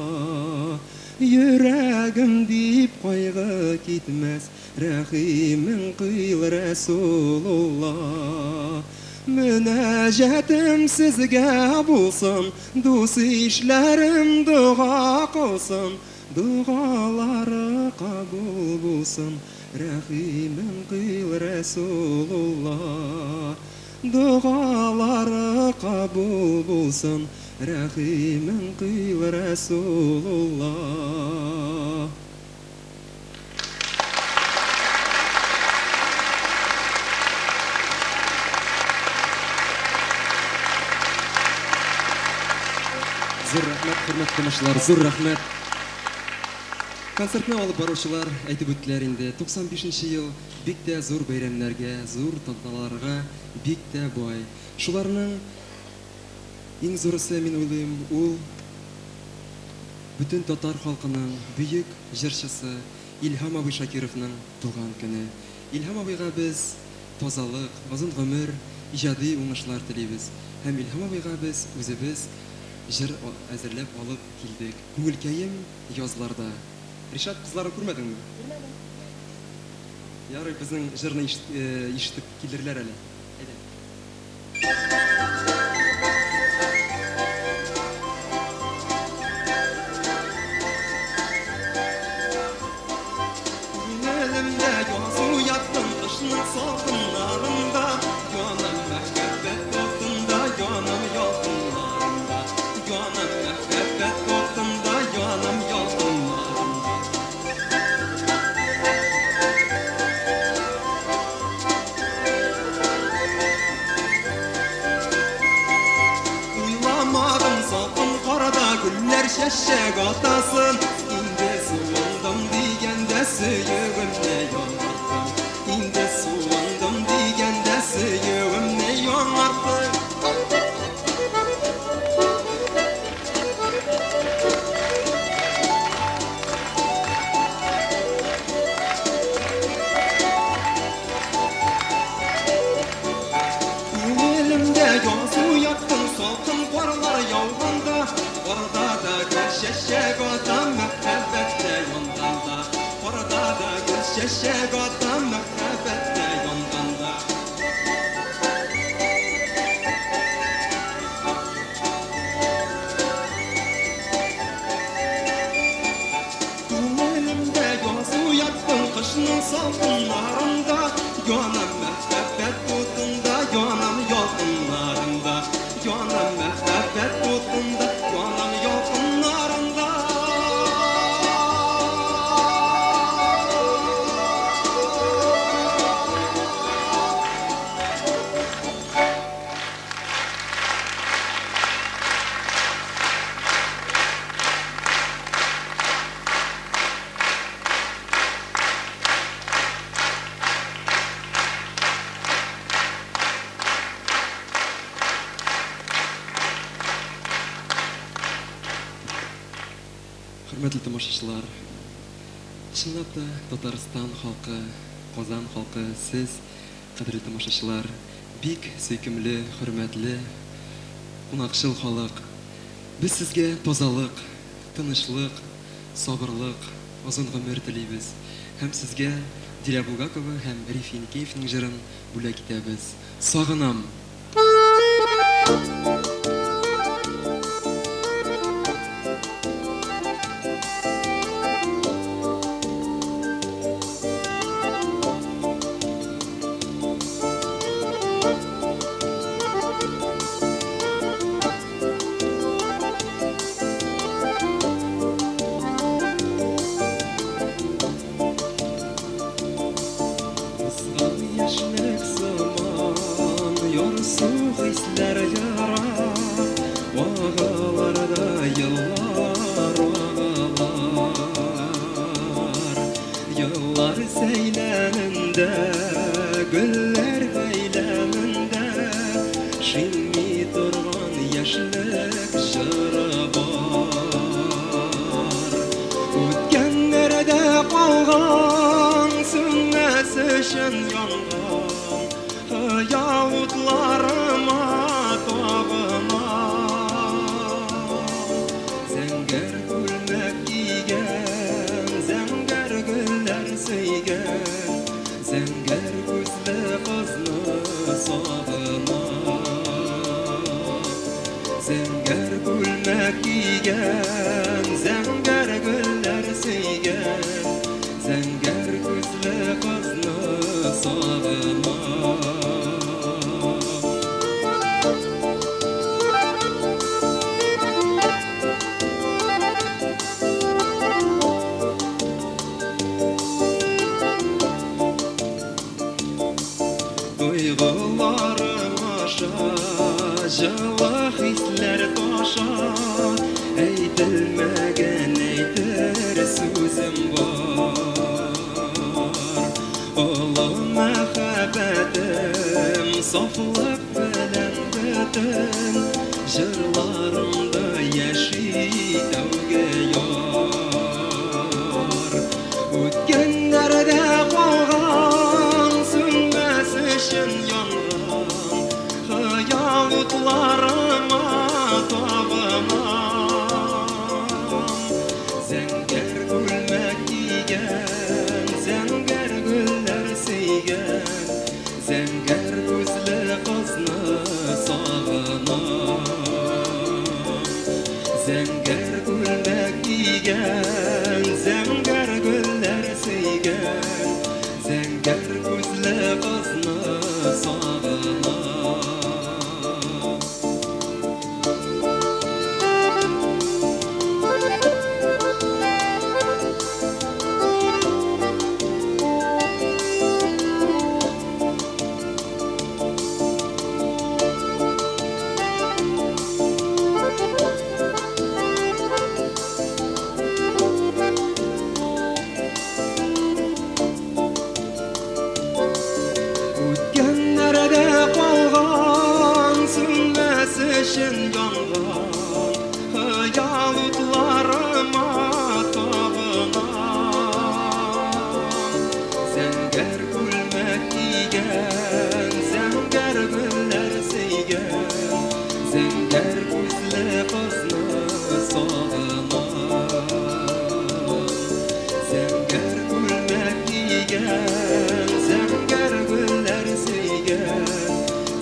Yüreğim dip qaygı gitmez, Rahimin qil Resulullah. Münajatim sizge bulsun, dus işlerim dua qılsın, duaları kabul bulsun. Rahimin qil Resulullah, duaları kabul bulsun. Rahimin qil Resulullah. Zor rahmet, hürmetli tomoshalar, zor rahmet. Konsertni olib boruvchilar aytib o'tdilar endi 95-yil bek de zo'r bayramlarga, zo'r tantanalarga bek de boy. Shularning eng zo'risi men o'ylayman, u butun tatar xalqining buyuk jirchisi Ilham Abiy Shakirovning tug'an kuni. Ilham Abiyga biz tozalik, uzun umr, ijodiy o'ngishlar tilaymiz. Ham Ilham Abiyga biz o'zimiz jir әзерләп алып килдек. Күңелкәем язларда. Ришат, кызларны күрмәдеңме? Күрмәдем. Ярый, безнең җырны ишетеп килерләр әле. Әйдә. Күңелемдә язу яттым кышның салкыннарында, янам мәхәббәт тотында, янам ялкыннарында, янам мәхәббәт тотында, янам ялкыннарында. Уйламадым салкын карада гүлләр чәчәк атасын, инде суындым дигәндә сөюемне яңарттым, инде суындым дигәндә сөюемне яңарттым. Күңелемдә язу яттың салкын карлар яуганда, карда да гөл чәчәк атам мәхәббәттә янганда, карда да гөл чәчәк атам мәхәббәттә янганда. Күңелемдә язу яттың кышның салкыннарында, янам мәхәббәт тутында, янам ялкыннарында, янам мәхәббәт тутында, янам ялкыннарында. Hürmetli tomoshachilar, чынлап та Татарстан халкы Казан халкы, сез, кадерле тамашачылар, бик сөйкемле, хөрмәтле, кунакчыл халык. Без сезгә тазалык, тынычлык, сабырлык, озын гомер телибез. Һәм сезгә Диля Булгакова һәм Риф Еникеевның җырын бүләк итәбез. Сагынам. Яшьлек заман, ярсу хисләр яра, вагаларда еллар, еллар сәйләнендә, гөлләр бәйләмендә, шимми торган яшьлек җыры бар. Үткәннәрдә калган сүнмәс өчен янган хыялутларыма табынам. Зәңгәр күлмәк кигән, зәңгәр гөлләр сөйгән, зәңгәр күзле кызны сагынам. Зәңгәр күлмәк кигән, зәңгәр гөлләр сөйгән, зәңгәр күзле кызны сагынам. Туйгыларым аша, җылы хисләр таша, әйтелмәгән әйтер сүзем бар. Олы мәхәббәтем, сафлык белән бөтен, җырларымда яши тәүге яр. Үткәннәрдә калган, сүнмәс өчен янган, хыял утларыма табынам. Зәңгәр күлмәк кигән, зәңгәр гөлләр сөйгән, зәңгәр күзле кызны сагынам. Зәңгәр күлмәк кигән, зәңгәр гөлләр сөйгән, зәңгәр күзле кызны сагынам. Үткәннәрдә калган, сүнмәс өчен янган, хыял утларыма табынам. Зәңгәр күлмәк кигән, зәңгәр гөлләр сөйгән, зәңгәр күзле кызны сагынам. Зәңгәр күлмәк кигән, зәңгәр гөлләр сөйгән,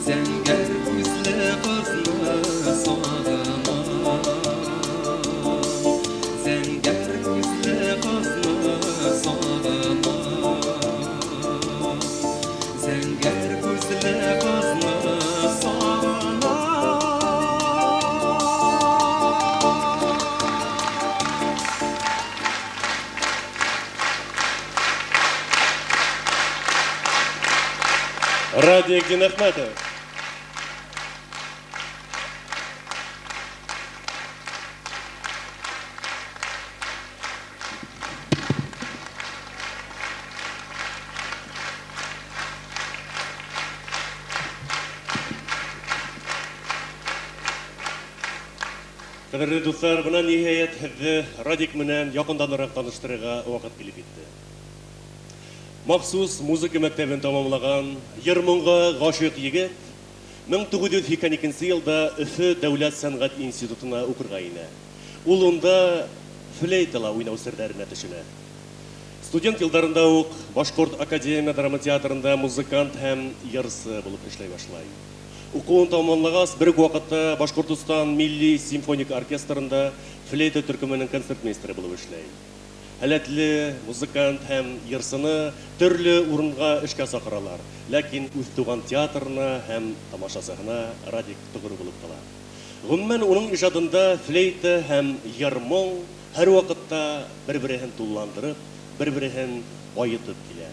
зәңгәр күзле кызны сагынам. Зәңгәр күзле кызны сагынам. Зәңгәр күзле кызны сагынам. Радик Динахметов. Кадерле дуслар, бuna ниһаять һеҙҙе Радик менән яҡынданыраҡ таныштырырға ваҡыт килеп етте. Махсус музыка мәктәбен тәмамлаган Ермонга гашык егет 1982 елда Өфе дәүләт сәнгать институтына укырга инә. Ул онда флейтала уйнау серләренә төшенә. Студент елдарында ук Башкорт академия драма театрында музыкант һәм ярсы булып эшләй башлай. Укуын тәмамлагач бер вакытта Башкортстан милли симфоник оркестрында флейта төркеменең концертмейстеры булып эшләй. Һәләтле музыкант һәм ярсыны төрле урынга эшкә сакыралар, ләкин үз туган театрына һәм тамашасына Радик тугры булып кала. Гомумән уның иҗатында флейта һәм ярмон һәр вакытта бер-берен тулландырып, бер-берен байытып килә.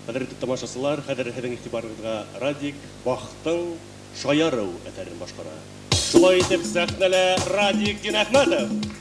Кадерле тамашачылар, хәзер һезнең игътибарыгызга Радик Бахтың Шаяру әсәрен башкара. Шулай итеп сәхнәлә Радик Динәхмәтов.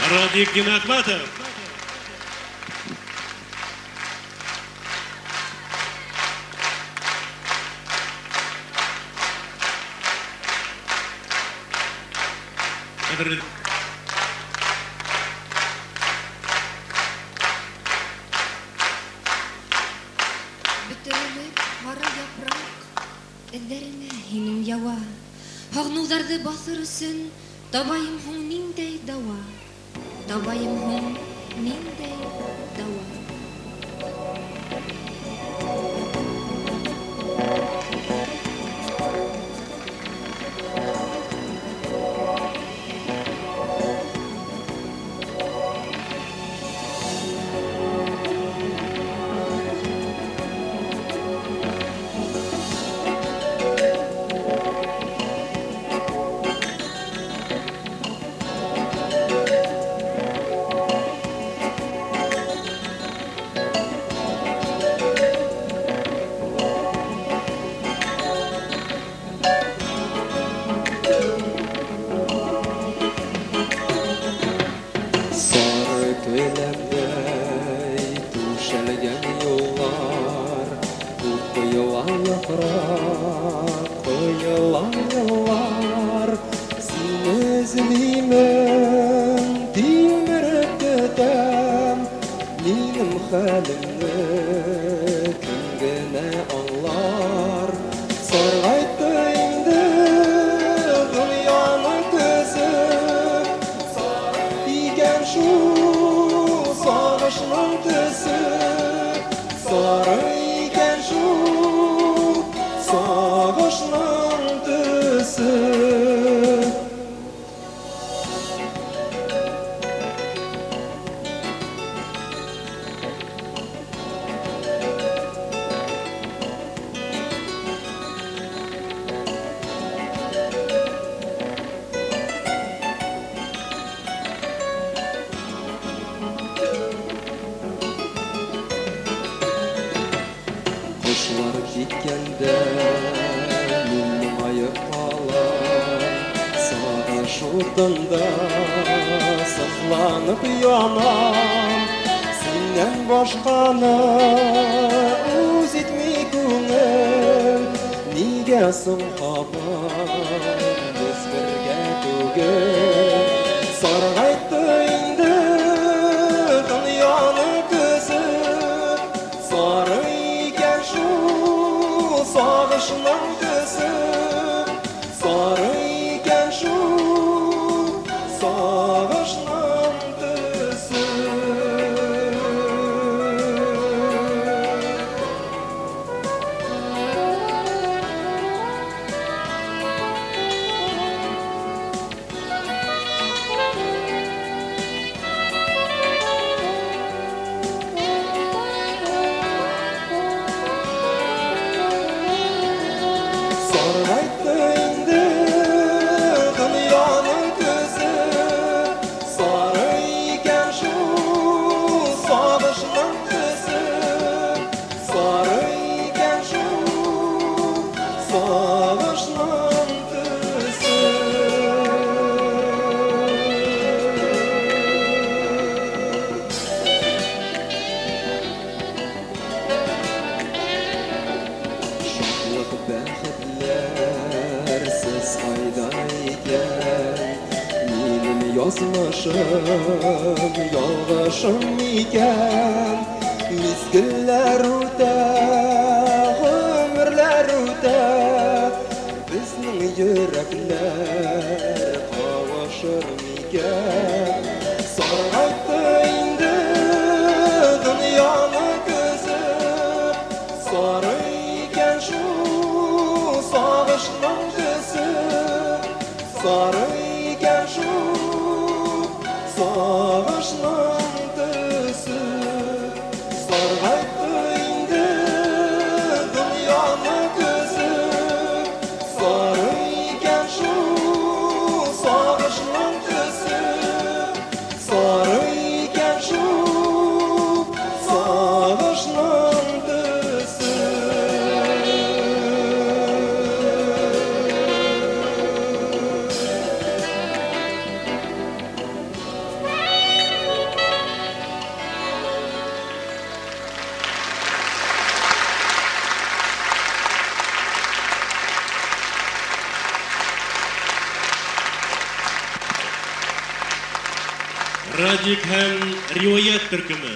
Радик Динәхмәтов. Бөтерелеп кара япрак, эҙҙәренә һинең яуа. Һағныуҙарҙы баҫыр өсөн табайым һуң ниндәй дауа. Табайым һуң ниндәй дауа. утында сызланып янам, синнән башканы үз итми күңел, нигә соң һаман без бергә түгел? Саргайтты инде дөньяны көзеп, сары икән шул сагышның көзеп, сары икән шул сагышның Sargaytты инде дөньяның көзеп, сары икән шул сагышның көзеп, сары икән шул сагышның Шатлык бәхетләр сез кайда икән? Минем язмышым ялгышым икән? Мизгелләр үтә, гомерләр үтә, безнең йөрәкләр кавышыр микән? Саргайтты инде дөньяны көзеп, сары икән шул сагышның көзеп, сары икән шул сагышның төсеп. Саргайтты инде дөньяны көзеп, сары икән шул сагышның төсеп, сары икән шул сагышның Радик һәм риwayat төркеме.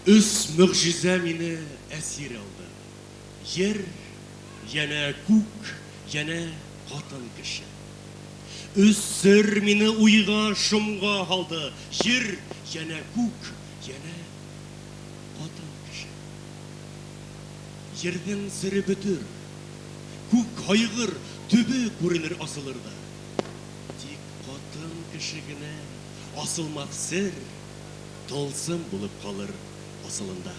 Үз мөгъҗизә мине әсир алды. Йер, янә күк, янә хатын кеше. Үз сер мине уйга, шомга алды. Йер, янә күк, янә хатын кеше. Йердән сире бөтер, күк кайгыр, төбе күренер асылырда. Тик хатын кеше генә асылмак сер, тылсым булып калыр асылында.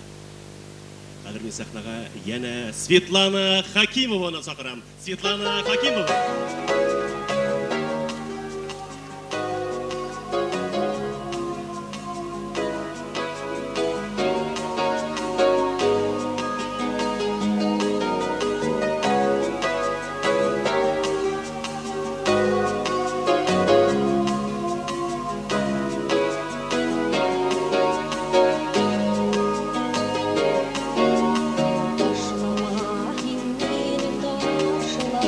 Хәзер мин сәхнәгә янә Светлана Хакимованы чакырам. Светлана Хакимова. Ташлама, һин мине ташлама.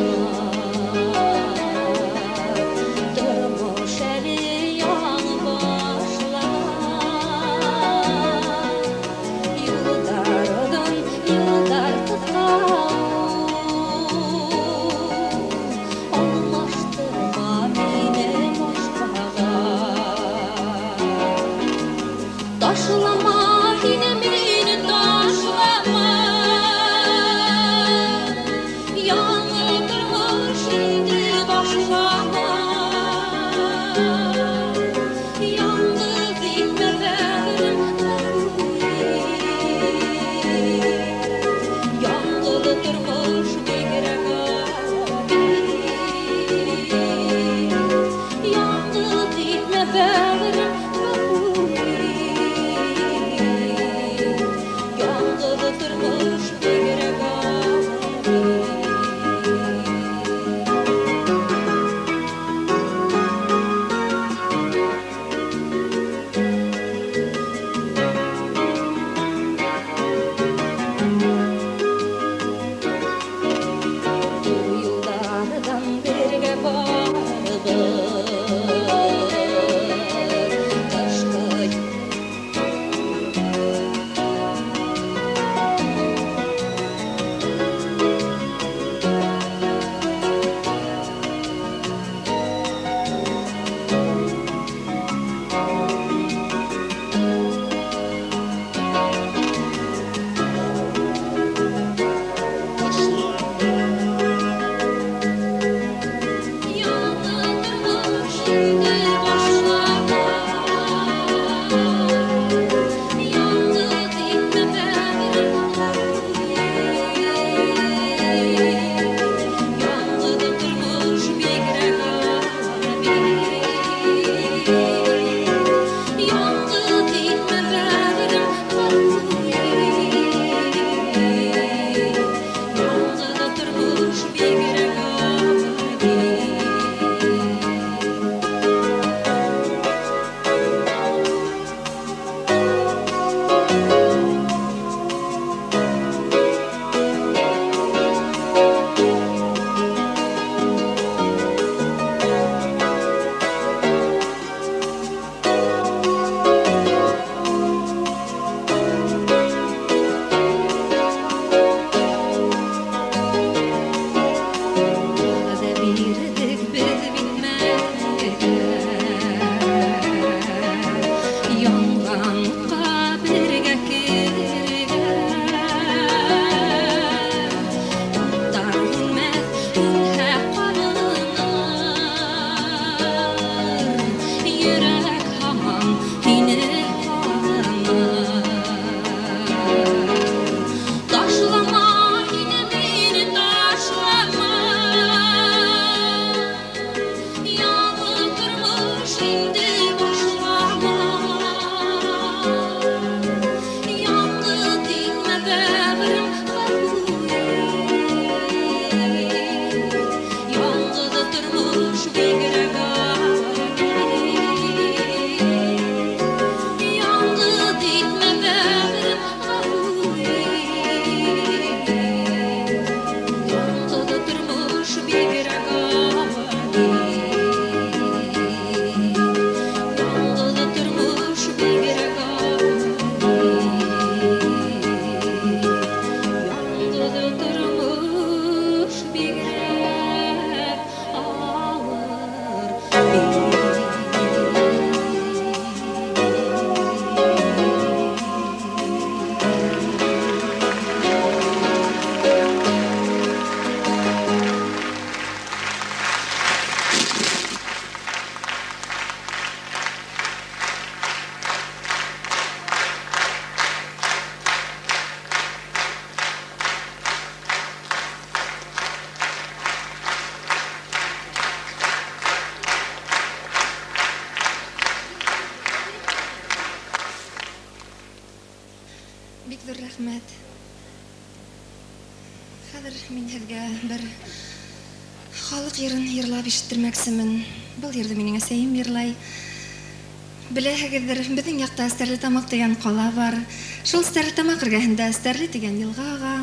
bäğerim yalnız durmuş bir Бик зур рәхмәт. Хәзер мин һеҙгә бер халыҡ йырын йырлап ишеттермәксемен. Был йырҙы минең әсәйем йырлай. Беләһегеҙҙер, беҙҙең яҡта Стәрлетамаҡ тигән ҡала бар. Шул Стәрлетамаҡ эргәһендә Стәрле тигән йылға ага.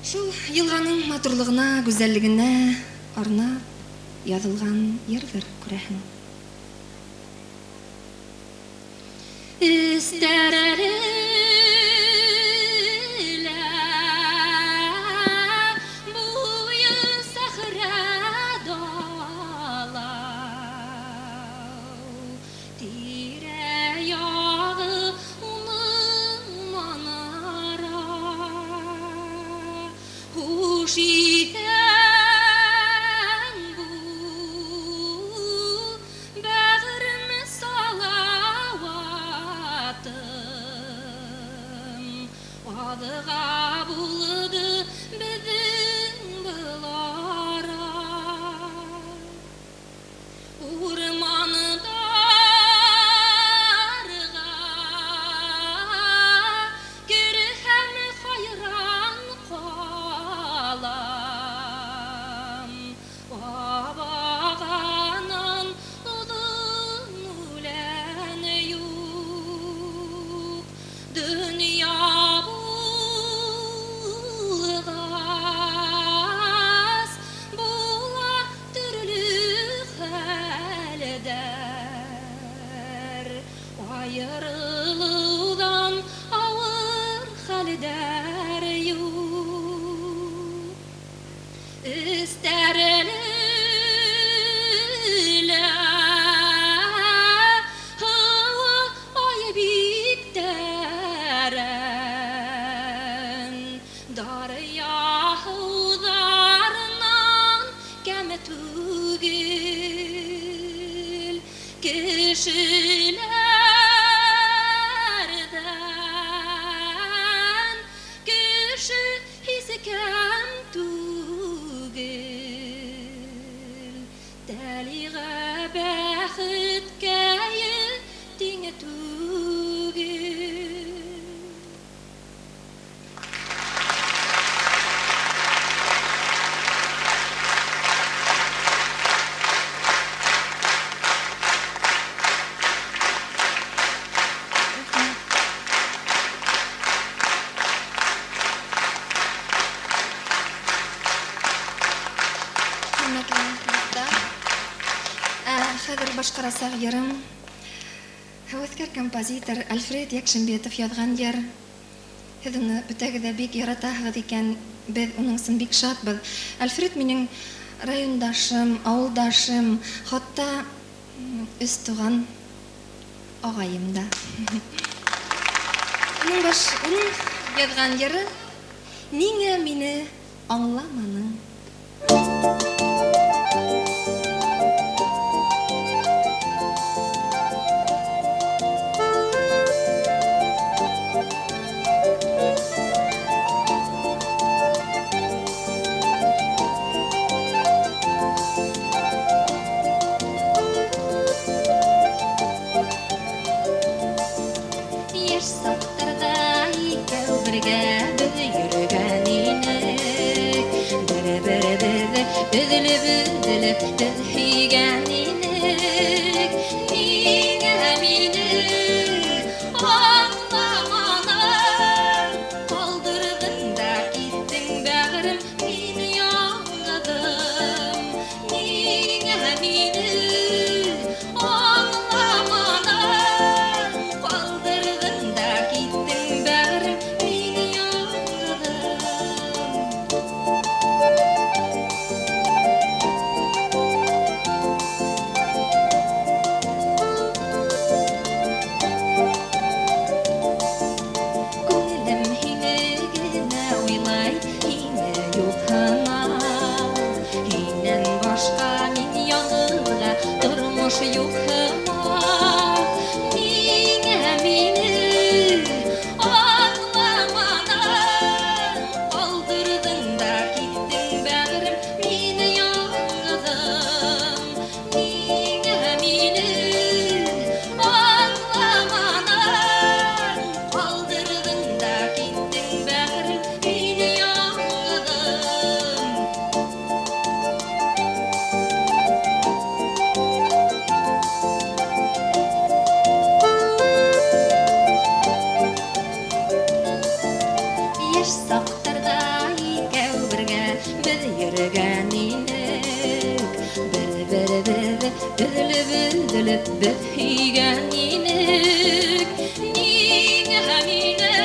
Шул йылғаның матурлығына, гүзәллегенә арнап яҙылған йырҙыр, күрәһең. Urmanıda ayrılıdan ağır halder yok. İsterler hava ay bikteren daryalarından keme tugil kişilerden kişi hisi kem tugil taliga baxit kayı dinge tugil. Хәзер башкарасак ярым. Хәвәскәр композитор Альфред Якшинбетов язган яр. Һез уны бүтәгедә бик яратаһыз икән. Без уныңсын бик шатбыз. Альфред минең райондашым, авылдашым, хатта үз туган агайым да. Уның язган яры "Нигә мине аңламаның?" Яш сакларда икәү бергә без йөргән идек. Бер-беребезне өзелеп без һөйгән идек. Нигә мине аңламаның? Калдырдың да киттең бәгърем, мин яңадым. Нигә мине аңламаның? Калдырдың да киттең бәгърем, мин яңадым. Күңелем һине генә уйлай, һине юк һыман. Һиннән башка мин яңгыга тормыш юк һыман. Нигә мине аңламаның? Калдырдың да киттең бәгърем, мин яңгыдым. Нигә мине аңламаның? Калдырдың да киттең бәгърем, мин яңгыдым. Яш сакларда икәү бергә без йөргән идек. Бер-беребезне өзелеп без һөйгән идек. Нигә мине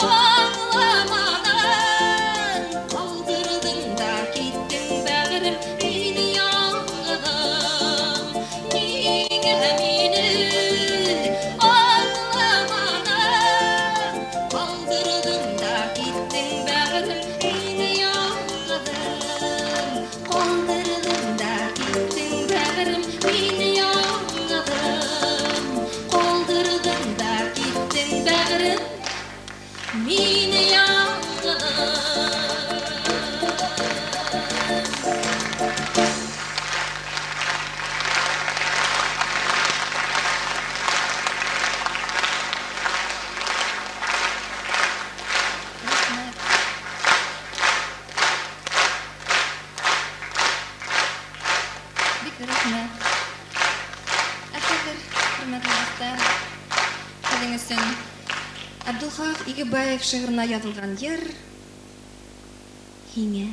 аңламаның? Калдырдың да киттең бәгърем, мин яңгыдым. Нигә мине аңламаның? Калдырдың да киттең бәгърем, мин яңгыдым. Калдырдың да киттең бәгърем, мин яңгыдым. Калдырдың да киттең бәгърем, мин яңгыдым. Бик рәхмәт. Хәзер хөрмәтле дуслар, һеҙҙең өсөн Абдулхак Игебаев шиғырына яҙылған йыр «Һиңә».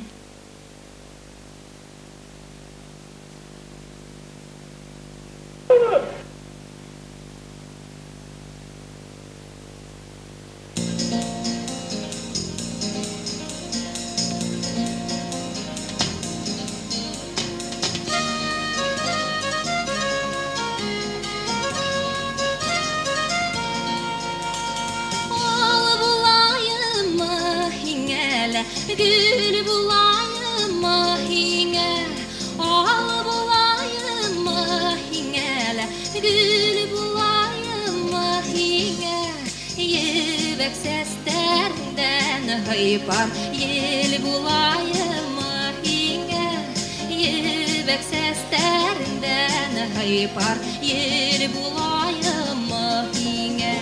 gül bulayım mahine, al bulayım mahine, gül bulayım mahine, yivek sesterden haypar, yel bulayım mahine, yivek sesterden haypar, yel bulayım mahine.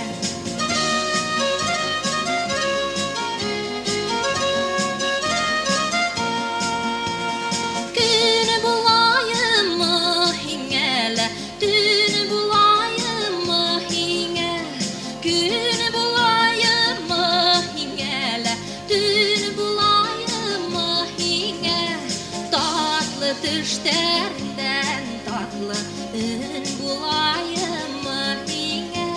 Gün bulayım mahine, dün bulayım mahine, gün bulayım mahine, dün bulayım mahine, tatlı düşlerden tatlı ün bulayım mahine,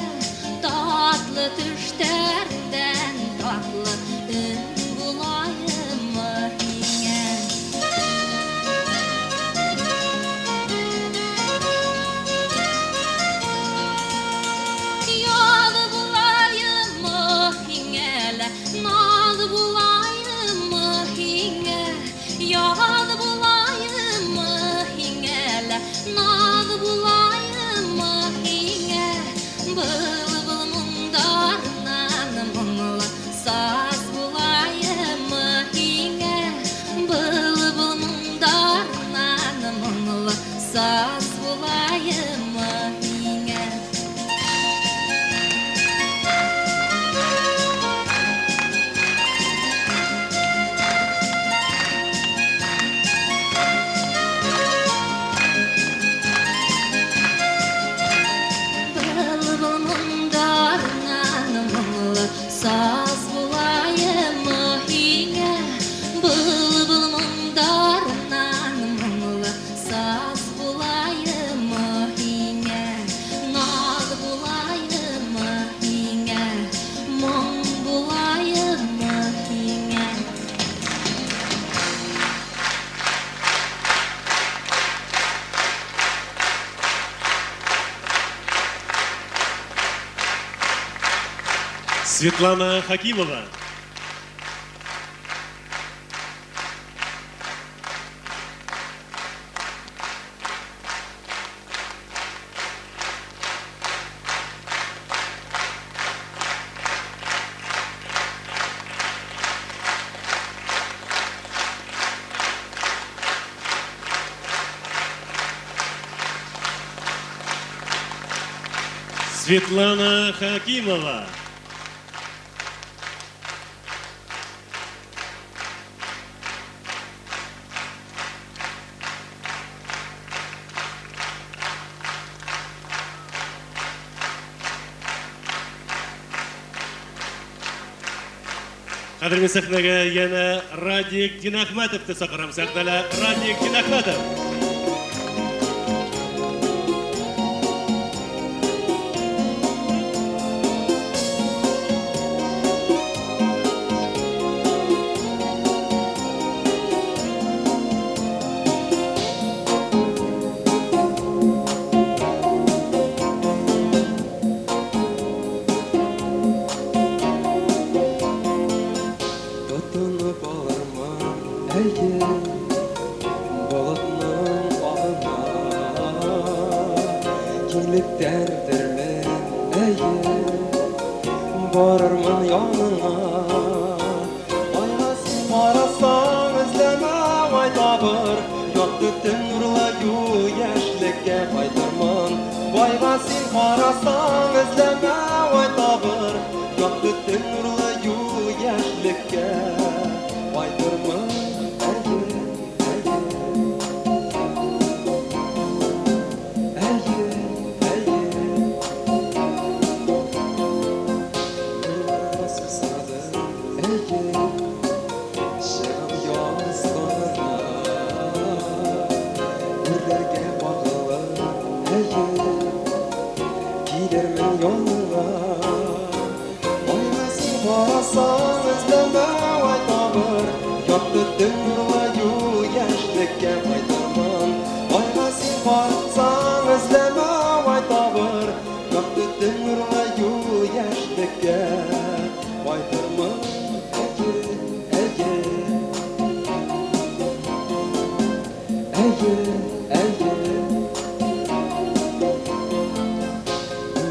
tatlı düşlerden tatlı ün bulayım mahine. Yol bulayım mahine, nal bulayım mahine, yol bulayım mahine, nal bulayım mahine, bılbıl mundarından munglu saz bulayım mahine, bılbıl mundarından munglu saz bulayım mahine. Bılbıl mundarından munglu saz bulayım mahine, bılbıl mundarından munglu saz bulayım mahine, nal bulayım mahine, mum bulayım mahine. Светлана Хакимова. Светлана Хакимова. Қадірмен сахнаға яна Радик Динахматовты шақырамыз. Сахнада Радик Динахматов. Tutunup alırman ege Bolutның ağına Келіп дәрдірмен әйе Барырмын яныңа Айға сен қарасаң ізләмә ай табыр Яқты түн нұрлаю яшілікке қайтармын Байға сен қарасаң ізләмә ай табыр Яқты түн нұрлаю яшілікке қайтармын Why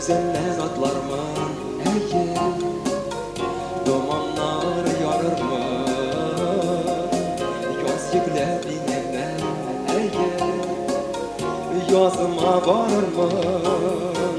Özümden atlarman Ege Dumanlar yarırma Yaz yüklep inemem Ege Yazıma varırman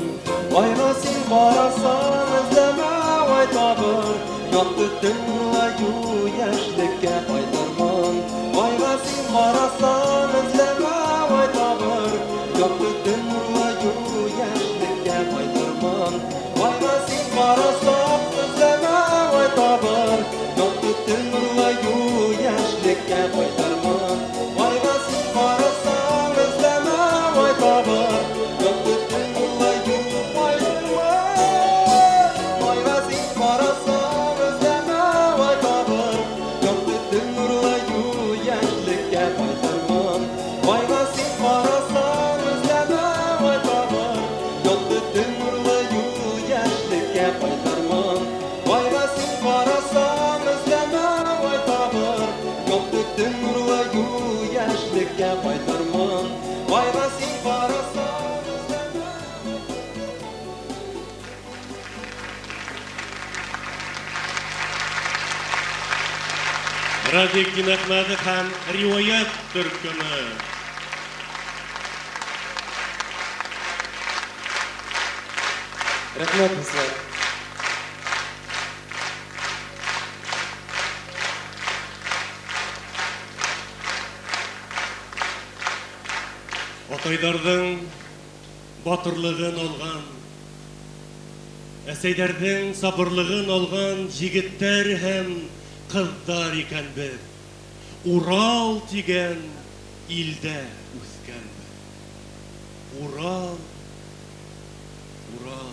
Vayna sen barasan izleme vay tabır Yaktı tınlayu yaşlıkka qaytarman Vayna sen barasan izleme vay tabır Yaktı tınlayu yaşlıkka qaytarman Vayna sen barasan izleme vay tabır Yaktı tınlayu yaşlıkka qaytarman Vayna sen barasan izleme vay tabır Yaktı tınlayu Radikdin Ahmedov ham rivoyat turkumi. Rahmat sizlar. Атайлардың батырлығын алған, әсәйләрдің сабырлығын алған жігіттер һәм қыздар икән бер. Урал тигән илдә үскән бер. Урал, Урал.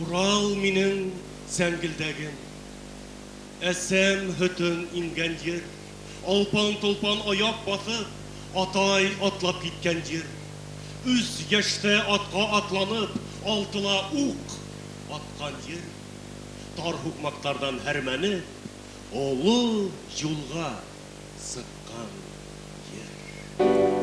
Урал минең сәңгелдәгем. Әсәм хөтен ингән җир. Алпан-толпан аяк басып, атай атлап киткән җир. Үз яшьтә атка атланып, алтыла ук аткан җир. Тар хукмактардан хәрмәнеп, олы юлга сыккан җир.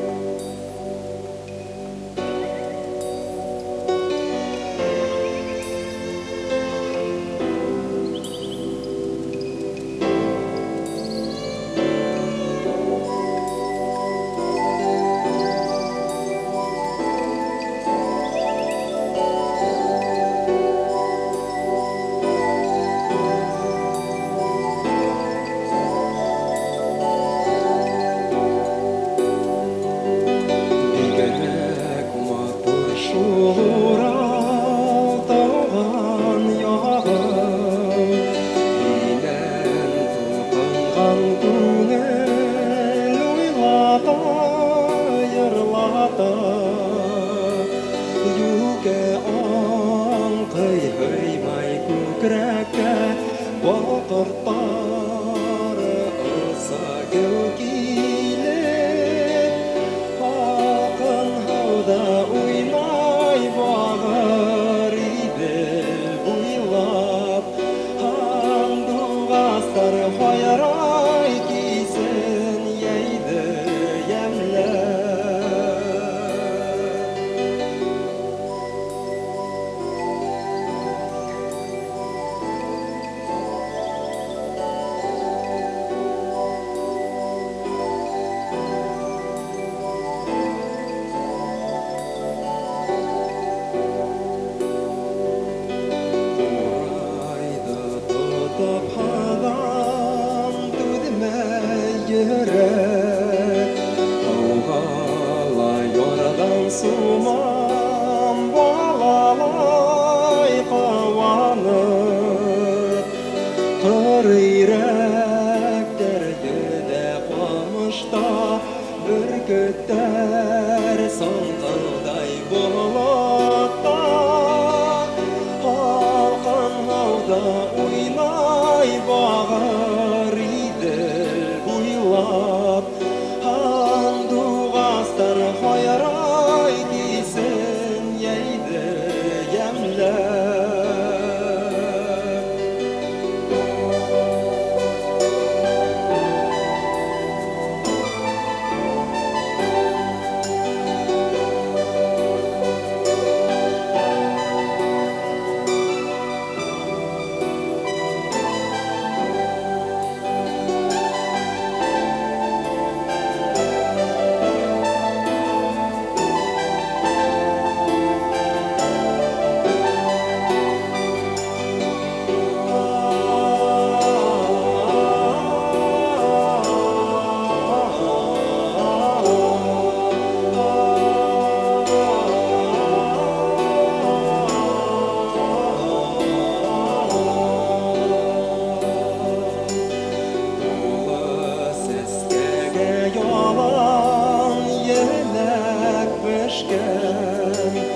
өрген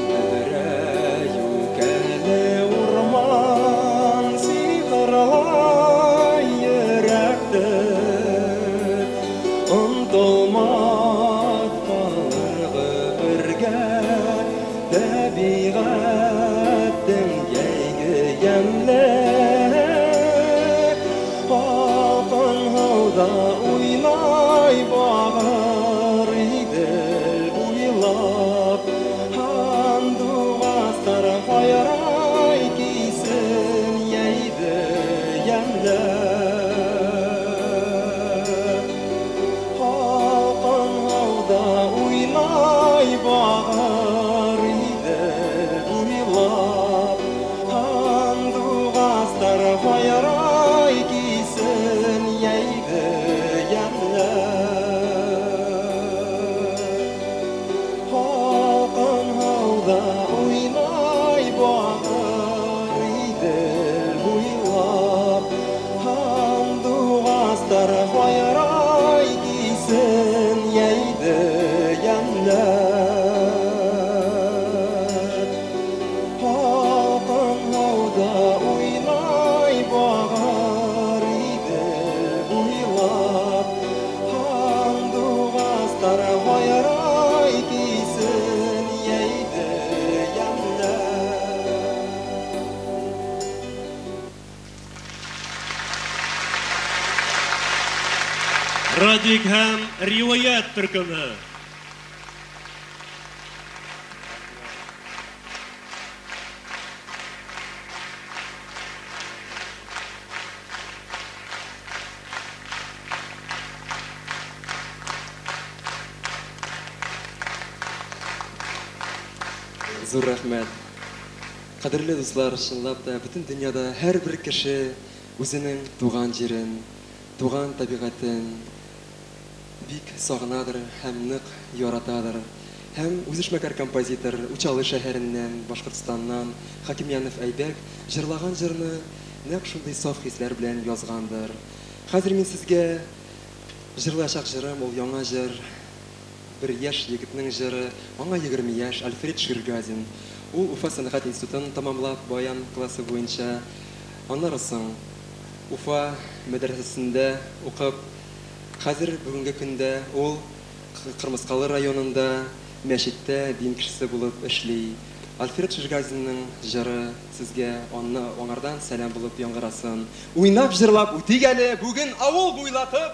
Бүдірәю кәлі ұрман Сиғырлай ерәкті Ұнтылмат қалырғы бірге Тәбиғаттың ейгі емлі Алтын хауда уйлай бағыр иділ уйлап Хандуғастар қайрай кейсін ейді емлі Алтын хауда уйлай бағыр иділ уйлап Хандуғастар қайрай кейсін ейді емлі Халқын хауда уйлай бағыр иділ уйлап Хандуғастар қайрай кейсін ейді емлі Халқын хауда уйлай бағыр иділ уйлап Хандуғастар қайрай кейсін ейді емлі Радик һәм риваят төркеме. Зур рәхмәт. Кадерле дуслар, чынлап та бөтен дөньяда һәрбер кеше үзенең туган җирен, туган табигатен бик сагынадыр һәм нык яратадыр. Һәм үзешмәкәр композитор Учалы шәһәреннән, Башкортстаннан Хакимьянов Әйбәк җырлаган җырны нәкъ шундый саф хисләр белән язгандыр. Хәзер мин сезгә җырлаячак җырым ул яңа җыр. Бер яшь егетнең җыры, аңа 20 яшь, Альфред Ширгазин. Ул Уфа сәнгать институтын тәмамлап, баян классы буенча. Аннары соң Уфа мәдрәсәсендә укып, хәзер бүгенге көндә ул Кырмыскалы районында мәчеттә дин кешесе булып эшли. Альфред Ширгазинның җыры сезгә аңардан сәлам булып яңгырасын. Уйнап җырлап үтик әле бүген авыл буйлатып.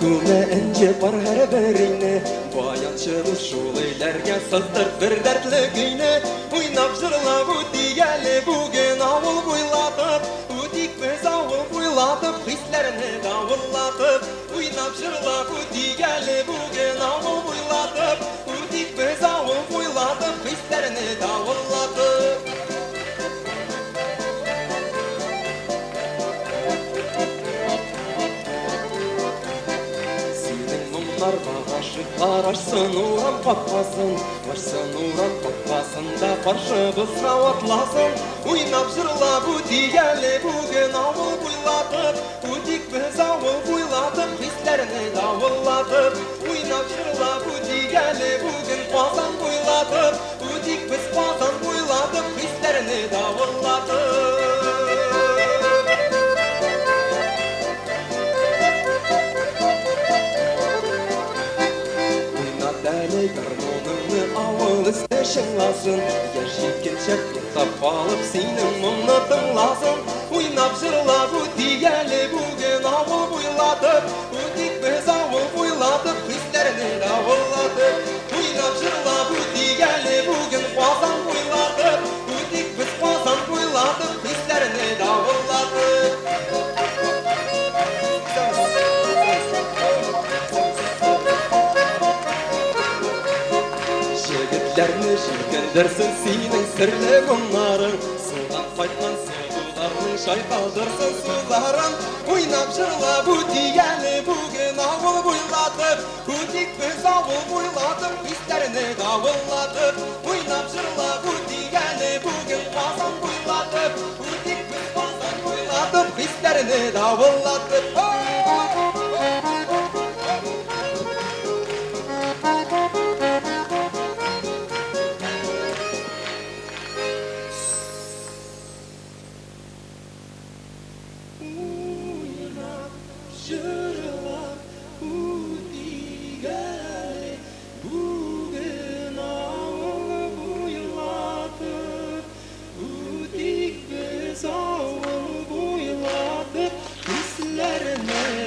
Күмә энҗе бар һәр берине, баянчыбыз шул өйләргә сыздыр бер дәртле көйне. Уйнап җырлап үтик әле бүген авыл буйлатып, үтик без авыл буйлатып, хисләрне давыллатып. Уйнап җырлап үтик әле бүген авыл буйлатып, үтик без авыл буйлатып, хисләрне давыллатып. Ғашықтар ашсын урам қапқасын, ашсын урам қапқасында қаршыбызға атласын. Уйнап жырлап өтик әлі бүгін ауыл буйлатып, өтик біз ауыл буйлатып, хисләрне давыллатып. Уйнап жырлап өтик әлі бүгін Қазан буйлатып, өтик біз Қазан буйлатып, хисләрне давыллатып. Гармоныңны авыл өсте шыңласын, яшь җиткенчәк туктап алып синең моңны тыңласын. Уйнап җырлап үтик әле бүген авыл буйлатып, үтик без авыл буйлатып, хисләрне давыллатып. Уйнап җырлап үтик әле бүген Казан буйлатып, үтик без Казан буйлатып, хисләрне давыллатып. Җегетләрне җилкендерсен синең серле моңнарың, судан кайткан суларның шайкалдырсын суларын. Уйнап җырлап үтик әле бүген bugün avul boylatıp Kutik biz avul boylatıp Bizlerini davullatıp Oynap jırla kutigeni bugün kazan boylatıp Kutik biz kazan boylatıp Bizlerini davullatıp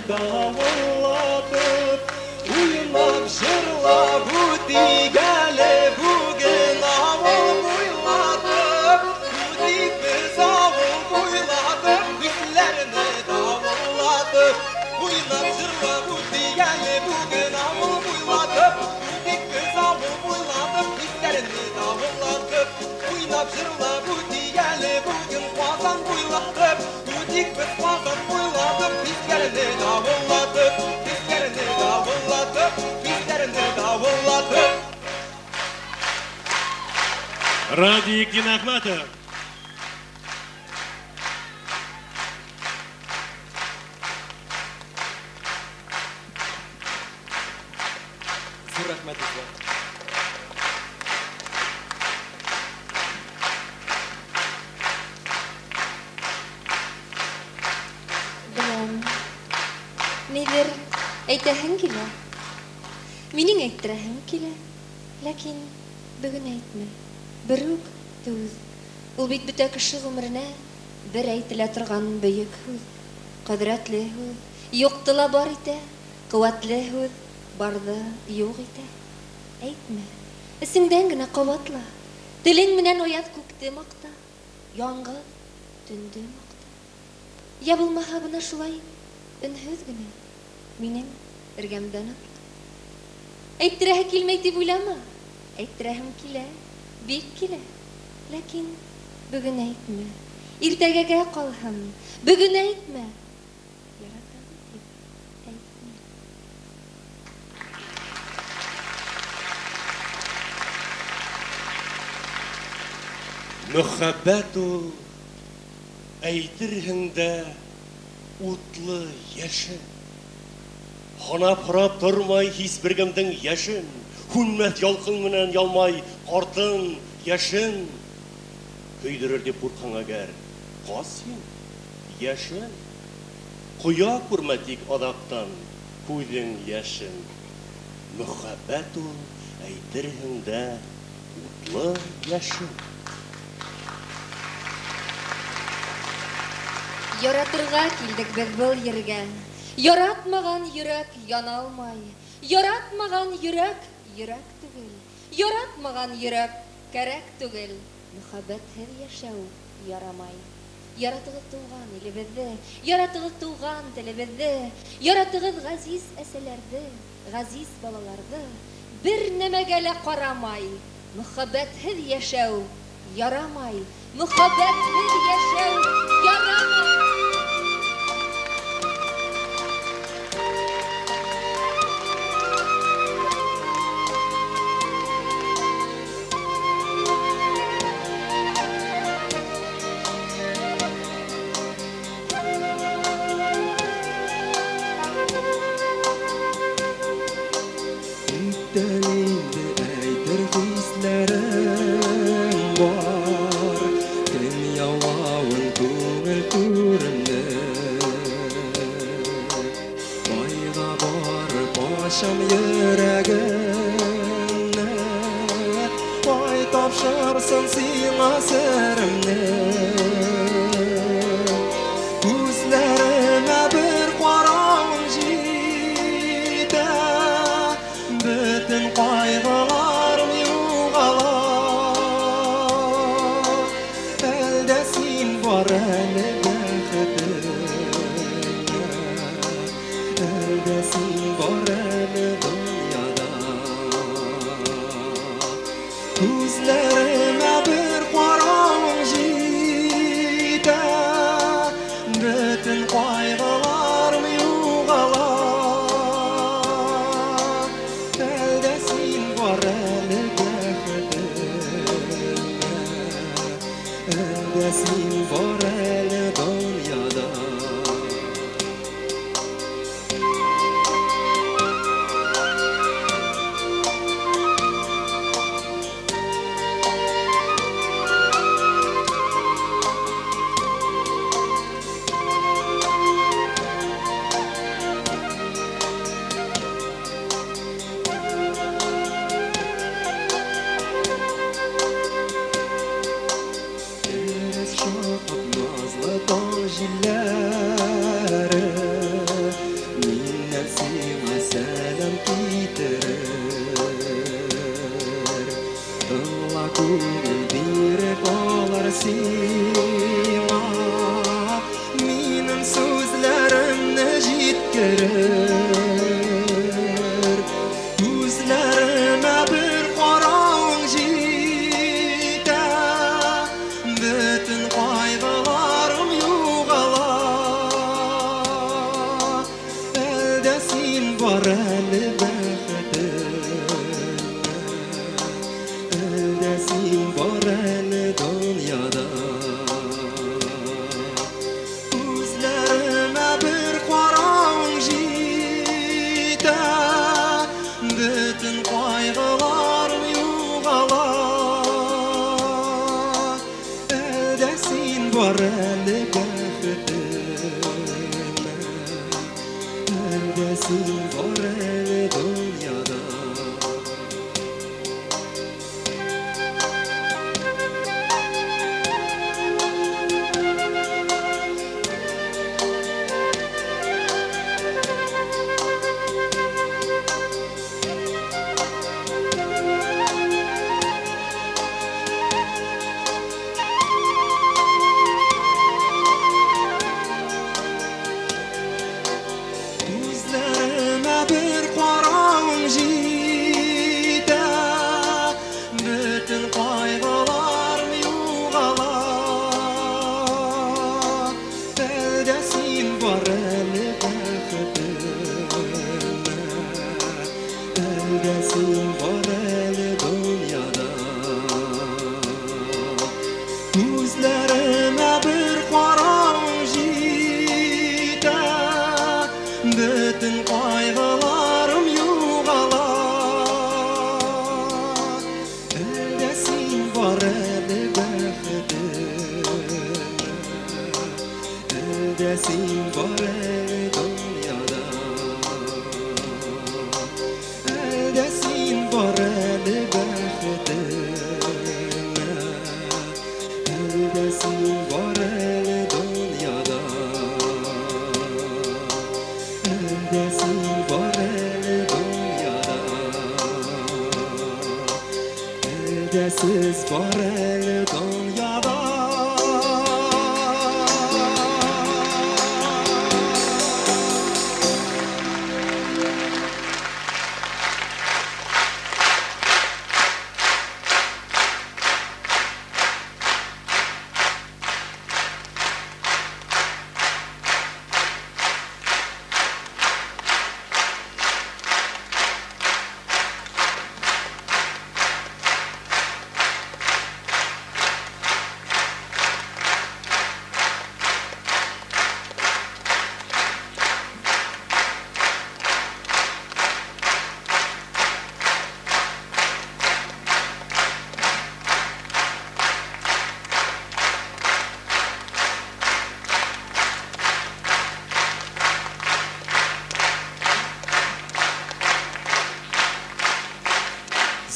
Davullatıp Uyumak jırla kutigeni bugün avul boylatıp Kutik biz avul boylatıp Bizlerini davullatıp Oynap jırla kutigeni bugün avul boylatıp Kutik biz avul boylatıp Bizlerini davullatıp Oynap jırla kutigeni bugün kazan boylatıp Kutik biz kazan boylatıp Bizlerini davullatıp Bizlerini davullatıp Bizlerini davullatıp Radik Dinahmatov. Зур рахмат сезгә. Беләм. Нидер әйтәһең килә. Минең әйттерәһем килә. Ләкин бүген әйтмә. Бер үк түз. Ул бит бөтә кеше гомеренә бер әйтелә торган бөек һүз. Кыдрәтле һүз. Юктыла бар итә. Куәтле һүз. Барда юк итә. Әйтмә. Исеңдән генә кабатла. Телең менән оят күкте макта. Яңгы төнде макта. Я булмаһа бына шулай өнһөз генә минең эргәмдән атла. Әйттерәһе килмәй дип уйлама. Әйттерәһем килә, бик килә. Ләкин бүген әйтмә. Иртәгәгә калһын. Бүген әйтмә. Яратам дип әйтмә. Мөхәббәт ул әйтерһең дә утлы яшен. Ханап-харап тормай хис бергәмдең яшен. Хүнмәт ялкын менән ялмай картын яшен. Көйдерер дип куркаң әгәр. Касин яшен. Куя күрмә тик адактан күҙең яшен. Мөхәббәт ул әйтерһең дә утлы яшен. Яратырга килдек без был ергә. Яратмаган йөрәк яна алмай. Яратмаган йөрәк йөрәк түгел. Яратмаган йөрәк кәрәк түгел. Мөхәббәтһез яшәү ярамай. Яратыгыз туган илебезде, яратыгыз туган телебезде, яратыгыз газиз әсәләрде, газиз балаларды. Бер нәмәгә лә карамай. Мөхәббәтһез яшәү ярамай. Мөхәббәтһез яшәү ярамай. Şam yüreğine Vay tapşırsın sina serimne Gözlerime bir qaran jide Bütün kaygılarım yoğalar Elde sin var ele Elde sin var Gözlerime bir qaran jide Bütün kaygılarım yoğalar көңіл беріп алар сиңа менің сөзлерімні жеткірер көзлеріме бір қарауың жетті бүтін қайғыларым жоғала әлде сен бар әлі сен бар әлі дүнияда көзлеріме бір қарауың жетті бүтін қайғыларым жоғала әлде сен бар әлі бақытыма әлде сен бар әлі дүнияда Көзлеріме бір қарауың жетті бүтін қайғыларым жоғала әлде сен бар әлі бақытыма әлде сен бар әлі дүнияда көзлеріме бір қарауың жетті бүтін қайғыларым жоғала әлде сен бар әлі бақытыма әлде сен бар әлі дүнияда әлде сен бар әлі бақытыма әлде сен бар әлі дүнияда әлде сен бар әлі дүнияда әлде сіз бар әлі дүнияда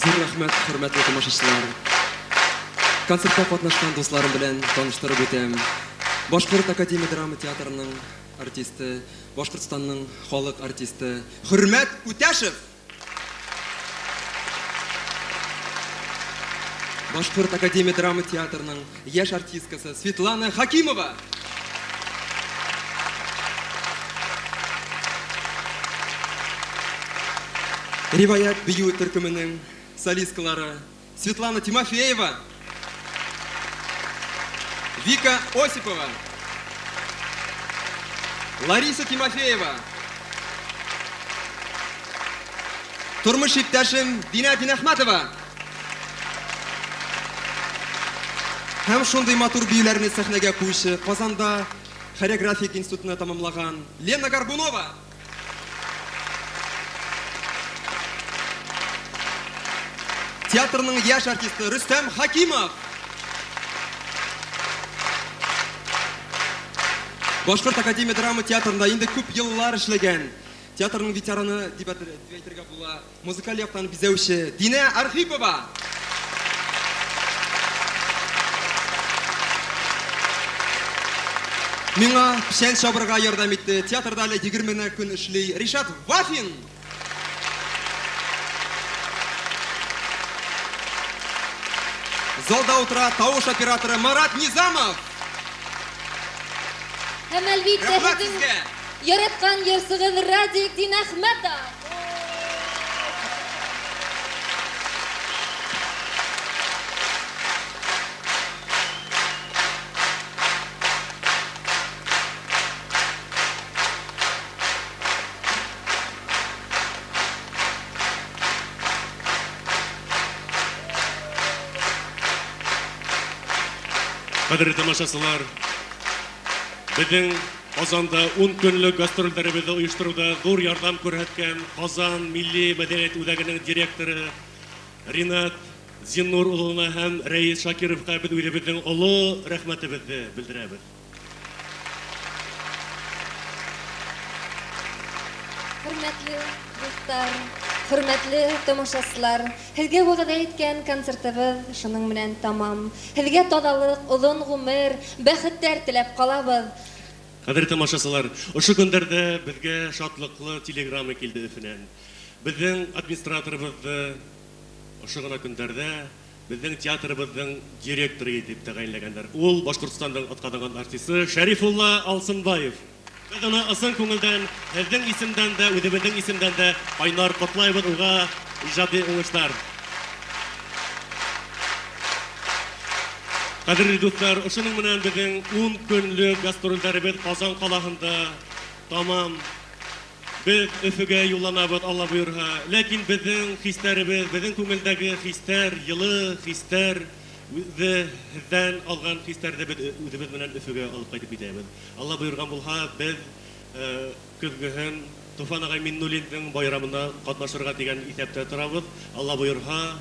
Зур рахмет, хөрмәтле тамашачылар. Концертта катнашкан дусларым белән таныштырып үтәм. Башкорт академия драма театрының артисты, Башкортстанның халык артисты Хөрмәт Үтәшев. Башкорт академия драма театрының яшь артисткасы Светлана Хакимова. Риваят бию төркеменең солисткалары Светлана Тимофеева, Вика Осипова, Лариса Тимофеева, тормыш иптәшем Дина Динахматова. Һәм шундый матур биюләрне сәхнәгә куючы Казанда хореографик институтны тамамлаган Лена Горбунова. Театрның яшь артисты Рөстәм Хакимов. Башкорт академия драма театрында инде күп еллар эшләгән. Театрның ветераны дип әйтергә була. Музыкаль яктан бизәүче Дина Архипова. Миңа пешән чабырга ярдәм итте. Театрда әле 20 көн эшли Ришат Вафин. Залда утыра тавыш операторы Марат Низамов. Һәм әлбиттә Рәхмәт һезнең сезгә. яраткан йырсыгыз Радик Дин Әхмәтов. Кадерле тамашачылар, безнең Казанда 10 көнлек гастрольләребезне оештыруда зур ярдәм күрсәткән Казан милли мәдәният үзәгенең директоры Ринат Зиннур улына һәм Рәис Шакировка без үзебезнең олы рәхмәтебезне белдерәбез. Хөрмәтле дуслар, хөрмәтле тамашачылар, һезгә вәгъдә иткән концертыбыз шуның белән тамам. Һезгә тазалык, озын гомер, бәхеттәр теләп калабыз. Кадерле тамашачылар, ошо көндәрдә безгә шатлыклы телеграмма килде Өфөнән. Безнең администраторыбызны ошо гына көндәрдә безнең театрыбызның директоры итеп тәгаенләгәннәр. Ул Башкортстанның атказанган артисты Шәрифулла Алсынбаев. Без аны ысын күңелдән, һезнең исемдән дә, үзебезнең исемдән дә кайнар котлайбыз уга иҗади уңышлар. Кадерле дуслар, ошоның менән безнең 10 көнлек гастрольләребез Казан калаһында тамам. Без Өфөгә юлланабыз, Алла буйырса. Ләкин безнең хисләребез, безнең күңелдәге хисләр, йылы хисләр, бездән алган хисләрне без үзебез менән Өфөгә алып кайтып китәбез. Алла буйырган булса, без көзгөһен Туфан агай Миннуллинның байрамына катнашырга дигән исәптә торабыз. Алла буйырса,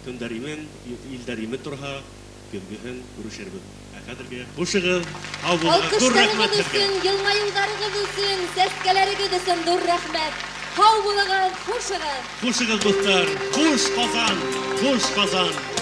көндәримен, илдәримен торса, көзгөһен күрешербез. Хәзергә хушыгыз, һау булыгыз, зур рәхмәт Алкышларыгыз сезгә. өчен, елмаюларыгыз өчен, сәскәләрегез өчен зур рәхмәт. Һау булыгыз, хушыгыз. Хушыгыз, дуслар, хуш Казан, хуш Казан.